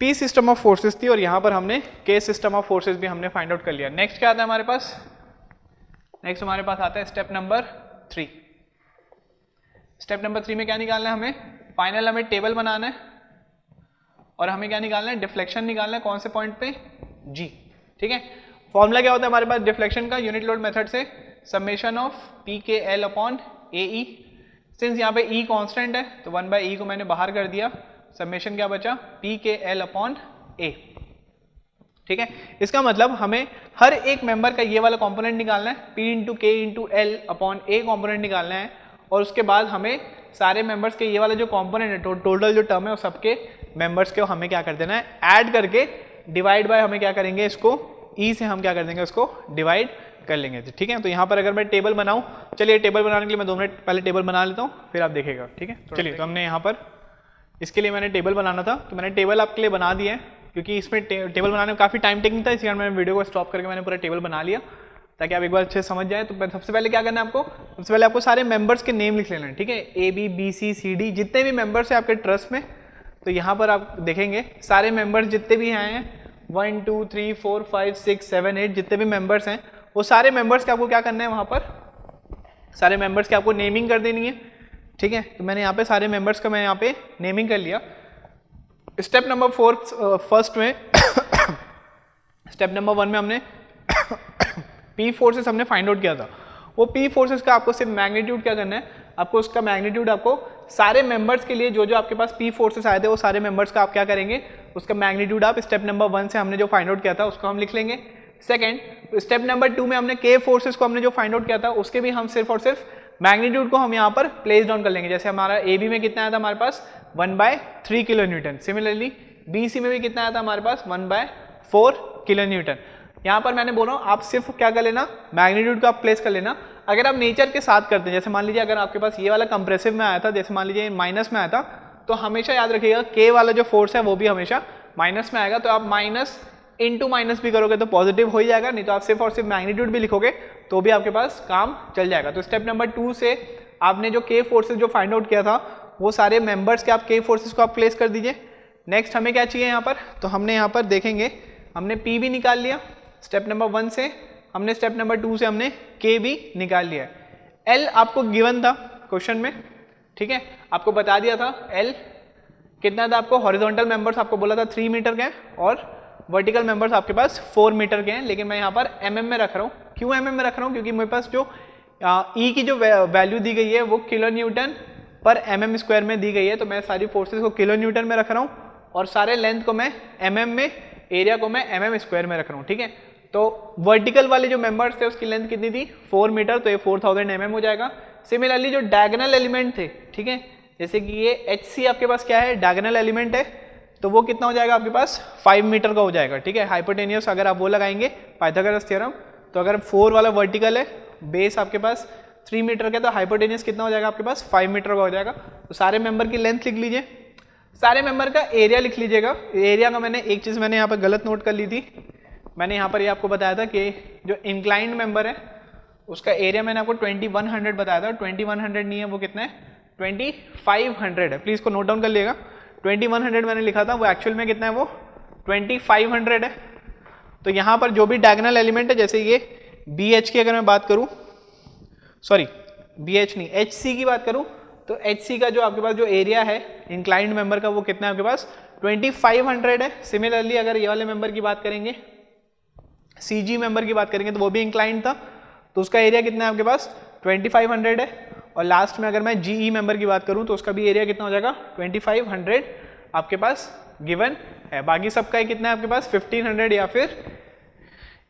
Speaker 1: पी सिस्टम ऑफ फोर्सेस थी और यहाँ पर हमने के सिस्टम ऑफ फोर्सेस भी हमने फाइंड आउट कर लिया। नेक्स्ट क्या आता है हमारे पास, नेक्स्ट हमारे पास आता है स्टेप नंबर 3। स्टेप नंबर 3 में क्या निकालना है हमें, फाइनल हमें टेबल बनाना है और हमें क्या निकालना है, डिफ्लेक्शन निकालना है, कौन से पॉइंट पे, जी, ठीक है। फॉर्मूला क्या होता है हमारे पास डिफ्लेक्शन का, यूनिट लोड मेथड से समेशन ऑफ पी के एल अपॉन ए ई। सिंस यहाँ पे ई कांस्टेंट है तो 1/e को मैंने बाहर कर दिया, समेशन क्या बचा पी के एल अपॉन ए, ठीक है। इसका मतलब हमें हर एक मेंबर का ये वाला कंपोनेंट निकालना है, P इंटू के इंटू एल अपॉन ए कॉम्पोनेंट निकालना है, और उसके बाद हमें सारे मेंबर्स के ये वाला जो कंपोनेंट है, टोटल जो टर्म है वो सबके मेंबर्स के हमें क्या कर देना है, ऐड करके डिवाइड बाय हमें क्या करेंगे, इसको ई से हम क्या कर देंगे, उसको डिवाइड कर लेंगे, ठीक है। तो यहाँ पर अगर मैं टेबल बनाऊँ, चलिए टेबल बनाने के लिए मैं 2 मिनट पहले टेबल बना लेता हूँ, फिर आप देखेगा, ठीक है। चलिए तो हमने यहाँ पर इसके लिए मैंने टेबल बनाना था, तो मैंने टेबल आपके लिए बना दिया है, क्योंकि इसमें टेबल बनाने में काफ़ी टाइम टेकिंग था, इसलिए मैंने वीडियो को स्टॉप करके मैंने पूरा टेबल बना लिया ताकि आप एक बार अच्छे से समझ जाए। तो सबसे पहले क्या करना है आपको, सबसे पहले आपको सारे मेंबर्स के नेम लिख लेना है, ठीक है। A B B C C D जितने भी मेंबर्स हैं आपके ट्रस्ट में, तो यहाँ पर आप देखेंगे सारे मेंबर्स जितने भी आए हैं 1 2 3 4 5 6 7 8 जितने भी मेंबर्स हैं, वो सारे मेंबर्स के आपको क्या करना है, वहाँ पर सारे मेंबर्स की आपको नेमिंग कर देनी है, ठीक है। तो मैंने यहाँ पे सारे मेंबर्स का मैं यहाँ पे नेमिंग कर लिया। स्टेप नंबर 4 फर्स्ट में स्टेप नंबर 1 में हमने पी फोर्सेस हमने फाइंड आउट किया था। वो पी फोर्सेस का आपको सिर्फ मैग्नीट्यूड क्या करना है, आपको उसका मैग्नीट्यूड आपको सारे मेंबर्स के लिए जो जो आपके पास पी फोर्सेस आए थे वो सारे मेंबर्स का आप क्या करेंगे, उसका मैग्नीट्यूड आप स्टेप नंबर 1 से हमने जो फाइंड आउट किया था उसको हम लिख लेंगे। सेकंड स्टेप नंबर 2 में हमने के फोर्सेस को हमने जो फाइंड आउट किया था उसके भी हम सिर्फ और सिर्फ मैग्नीट्यूड को हम यहाँ पर प्लेस डाउन कर लेंगे। जैसे हमारा ए बी में कितना आया था हमारे पास 1/3 kilo newton, similarly B C में भी कितना आया था हमारे पास 1/4 किलो न्यूटन। यहाँ पर मैंने बोला आप सिर्फ क्या कर लेना, मैग्नीट्यूड को आप प्लेस कर लेना। अगर आप नेचर के साथ करते हैं, जैसे मान लीजिए अगर आपके पास ये वाला कंप्रेसिव में आया था, जैसे मान लीजिए माइनस में आया था, तो हमेशा याद रखिएगा के वाला जो फोर्स है वो भी हमेशा माइनस में आएगा। तो आप माइनस इंटू माइनस भी करोगे तो पॉजिटिव हो ही जाएगा, नहीं तो आप सिर्फ और सिर्फ मैग्नीट्यूड भी लिखोगे तो भी आपके पास काम चल जाएगा। तो स्टेप नंबर 2 से आपने जो के फोर्सेस जो फाइंड आउट किया था वो सारे मेंबर्स के आप के फोर्सेस को आप प्लेस कर दीजिए। नेक्स्ट हमें क्या चाहिए यहाँ पर, तो हमने यहाँ पर देखेंगे हमने पी भी निकाल लिया स्टेप नंबर 1 से, हमने स्टेप नंबर 2 से हमने के भी निकाल लिया। एल आपको गिवन था क्वेश्चन में, ठीक है, आपको बता दिया था एल कितना था, आपको हॉरिजॉन्टल मेंबर्स आपको बोला था 3 मीटर के हैं और वर्टिकल मेंबर्स आपके पास 4 मीटर के हैं, लेकिन मैं यहाँ पर mm में रख रहा हूँ। क्यों mm में रख रहा हूँ, क्योंकि मेरे पास जो E की जो वैल्यू दी गई है वो किलो न्यूटन पर mm स्क्वायर में दी गई है, तो मैं सारी फोर्सेस को किलो न्यूटन में रख रहा हूँ और सारे लेंथ को मैं mm में, एरिया को मैं mm स्क्वायर में रख रहा हूँ, ठीक है। तो वर्टिकल वाले जो मेंबर्स थे उसकी लेंथ कितनी थी 4 मीटर, तो ये 4000 mm हो जाएगा। सिमिलरली जो डायगोनल एलिमेंट थे, ठीक है, जैसे कि ये HC आपके पास क्या है, डायगोनल एलिमेंट है, तो वो कितना हो जाएगा आपके पास 5 मीटर का हो जाएगा, ठीक है। हाइपोटेन्यूस अगर आप वो लगाएंगे पाइथागोरस थ्योरम, तो अगर 4 वाला वर्टिकल है, बेस आपके पास 3 मीटर का, तो हाइपोटेन्यूस कितना हो जाएगा आपके पास 5 मीटर का हो जाएगा। तो सारे मेंबर की लेंथ लिख लीजिए, सारे मेंबर का एरिया लिख लीजिएगा। एरिया का मैंने एक चीज़ मैंने यहाँ पर गलत नोट कर ली थी, मैंने यहाँ पर ये आपको बताया था कि जो इंक्लाइंड मेंबर है उसका एरिया मैंने आपको 2100 बताया था, 2100 नहीं है, वो कितना है 2500 है, प्लीज़ को नोट डाउन कर लिएगा। 2100 मैंने लिखा था, वो एक्चुअल में कितना है, वो 2500 है। तो यहाँ पर जो भी डायगोनल एलिमेंट है, जैसे ये BH की अगर मैं बात करूँ, सॉरी BH नहीं HC की बात करूँ, तो HC का जो आपके पास जो एरिया है इंक्लाइंड मेंबर का वो कितना है आपके पास 2500 है। सिमिलरली अगर ये वाले मेंबर की बात करेंगे, CG मेंबर की बात करेंगे, तो वो भी इंक्लाइंड था, तो उसका एरिया कितना है आपके पास 2500 है। और लास्ट में अगर मैं GE मेंबर की बात करूं तो उसका भी एरिया कितना हो जाएगा 2500 आपके पास गिवन है। बाकी सबका कितना है आपके पास 1500 या फिर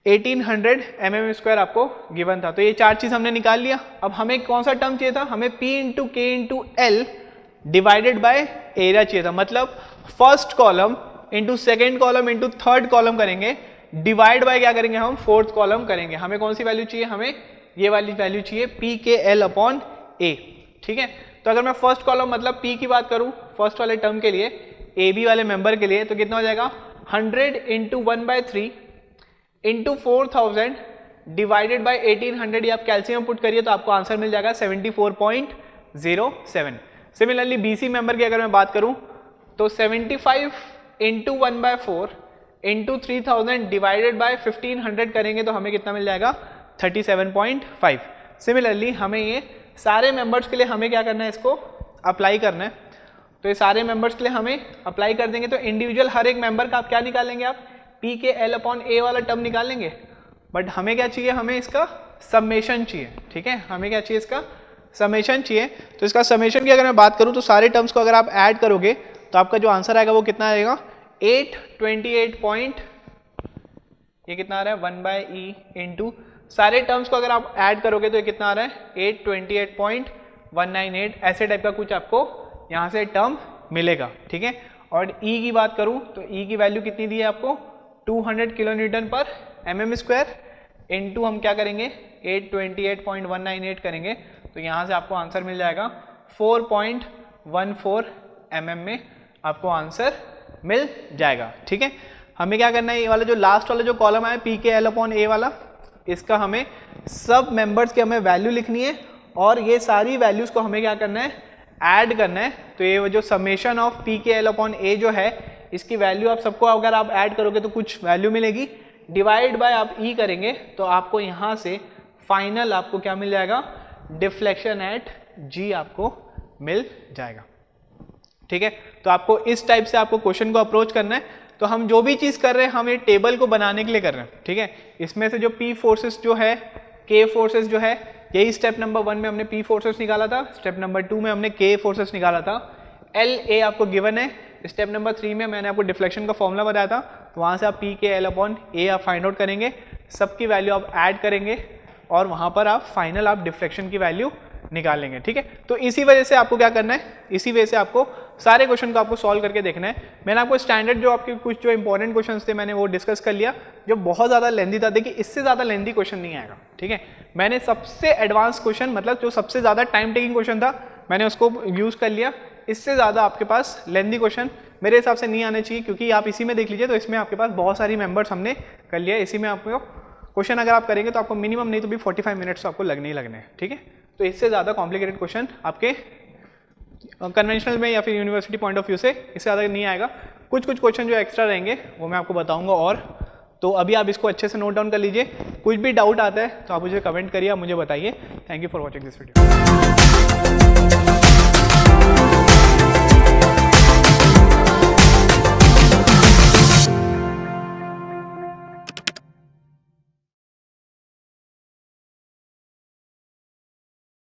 Speaker 1: 1800 mm स्क्वायर आपको गिवन था। तो ये 4 चीज़ हमने निकाल लिया। अब हमें कौन सा टर्म चाहिए था, हमें P into K into L divided by area चाहिए था। मतलब first column into second column into third column करेंगे, डिवाइड बाय क्या करेंगे हम फोर्थ कॉलम करेंगे। हमें कौन सी वैल्यू चाहिए, हमें ये वाली वैल्यू चाहिए PKL अपॉन A, ठीक है। तो अगर मैं फर्स्ट कॉलम मतलब P की बात करूं फर्स्ट वाले टर्म के लिए, AB वाले मेंबर के लिए, तो कितना हो जाएगा 100 इंटू 1/3 इंटू 4000 डिवाइडेड बाय 1800, ये आप कैल्सियम पुट करिए तो आपको आंसर मिल जाएगा 74.07। सिमिलरली BC मेंबर की अगर मैं बात करूं तो 75 इंटू 1/4 इंटू 3000 डिवाइडेड बाय 1500 करेंगे तो हमें कितना मिल जाएगा 37.5। सिमिलरली हमें ये सारे मेंबर्स के लिए हमें क्या करना है, इसको अप्लाई करना है। तो ये सारे मेंबर्स के लिए हमें अप्लाई कर देंगे, तो इंडिविजुअल हर एक मेंबर का आप क्या निकालेंगे, आप PKL अपॉन A वाला टर्म निकालेंगे। बट हमें क्या चाहिए, हमें इसका समेशन चाहिए, ठीक है। हमें क्या चाहिए, इसका समेशन चाहिए। तो इसका समेशन की अगर मैं बात करूँ तो सारे टर्म्स को अगर आप ऐड करोगे तो आपका जो आंसर आएगा वो कितना आएगा 828 ये कितना आ रहा है 1/E इंटू सारे टर्म्स को अगर आप ऐड करोगे तो ये कितना आ रहा है 828.198, ऐसे टाइप का कुछ आपको यहाँ से टर्म मिलेगा, ठीक है। और E की बात करूँ तो E की वैल्यू कितनी दी है आपको 200 किलो न्यूटन पर mm स्क्वायर इंटू हम क्या करेंगे 828.198 करेंगे, तो यहाँ से आपको आंसर मिल जाएगा 4.14 mm में आपको आंसर मिल जाएगा, ठीक है। हमें क्या करना है, ये वाला जो लास्ट वाला जो कॉलम है PKL अपॉन A वाला, इसका हमें सब मेंबर्स की हमें वैल्यू लिखनी है और ये सारी वैल्यूज को हमें क्या करना है ऐड करना है। तो ये जो summation of PKL upon A जो है इसकी वैल्यू आप सबको अगर आप ऐड करोगे तो कुछ वैल्यू मिलेगी, डिवाइड बाय आप E करेंगे तो आपको यहाँ से फाइनल आपको क्या मिल जाएगा डिफ्लेक्शन एट G आपको मिल जाएगा, ठीक है। तो आपको इस टाइप से आपको क्वेश्चन को अप्रोच करना है। तो हम जो भी चीज़ कर रहे हैं हम ये टेबल को बनाने के लिए कर रहे हैं, ठीक है। इसमें से जो P फोर्सेस जो है K फोर्सेस जो है, यही स्टेप नंबर 1 में हमने P फोर्सेस निकाला था, स्टेप नंबर 2 में हमने K फोर्सेस निकाला था, LA आपको गिवन है। स्टेप नंबर 3 में मैंने आपको डिफ्लेक्शन का फॉर्मूला बताया था, तो वहाँ से आप PKL अपॉन A आप फाइंड आउट करेंगे, सबकी वैल्यू आप ऐड करेंगे और वहाँ पर आप फाइनल आप डिफ्लेक्शन की वैल्यू निकालेंगे, ठीक है। तो इसी वजह से आपको क्या करना है, इसी वजह से आपको सारे क्वेश्चन को आपको सॉल्व करके देखना है। मैंने आपको स्टैंडर्ड जो आपके कुछ जो इंपॉर्टेंट क्वेश्चंस थे मैंने वो डिस्कस कर लिया, जो बहुत ज़्यादा लेंदी था। देखिए इससे ज़्यादा लेंदी क्वेश्चन नहीं आएगा, ठीक है। मैंने सबसे एडवांस क्वेश्चन मतलब जो सबसे ज़्यादा टाइम टेकिंग क्वेश्चन था मैंने उसको यूज़ कर लिया। इससे ज़्यादा आपके पास लेंदी क्वेश्चन मेरे हिसाब से नहीं आने चाहिए, क्योंकि आप इसी में देख लीजिए तो इसमें आपके पास बहुत सारी मेंबर्स हमने कर लिया। इसी में आपको क्वेश्चन अगर आप करेंगे तो आपको मिनिमम नहीं तो भी 45 मिनट्स तो आपको लगने ही लगने हैं, ठीक है। तो इससे ज़्यादा कॉम्प्लिकेटेड क्वेश्चन आपके कन्वेंशनल में या फिर यूनिवर्सिटी पॉइंट ऑफ व्यू से इससे ज़्यादा नहीं आएगा। कुछ क्वेश्चन जो एक्स्ट्रा रहेंगे वो मैं आपको बताऊंगा। और तो अभी आप इसको अच्छे से नोट डाउन कर लीजिए। कुछ भी डाउट आता है तो आप मुझे कमेंट करिए, आप मुझे बताइए। Thank you for watching this video.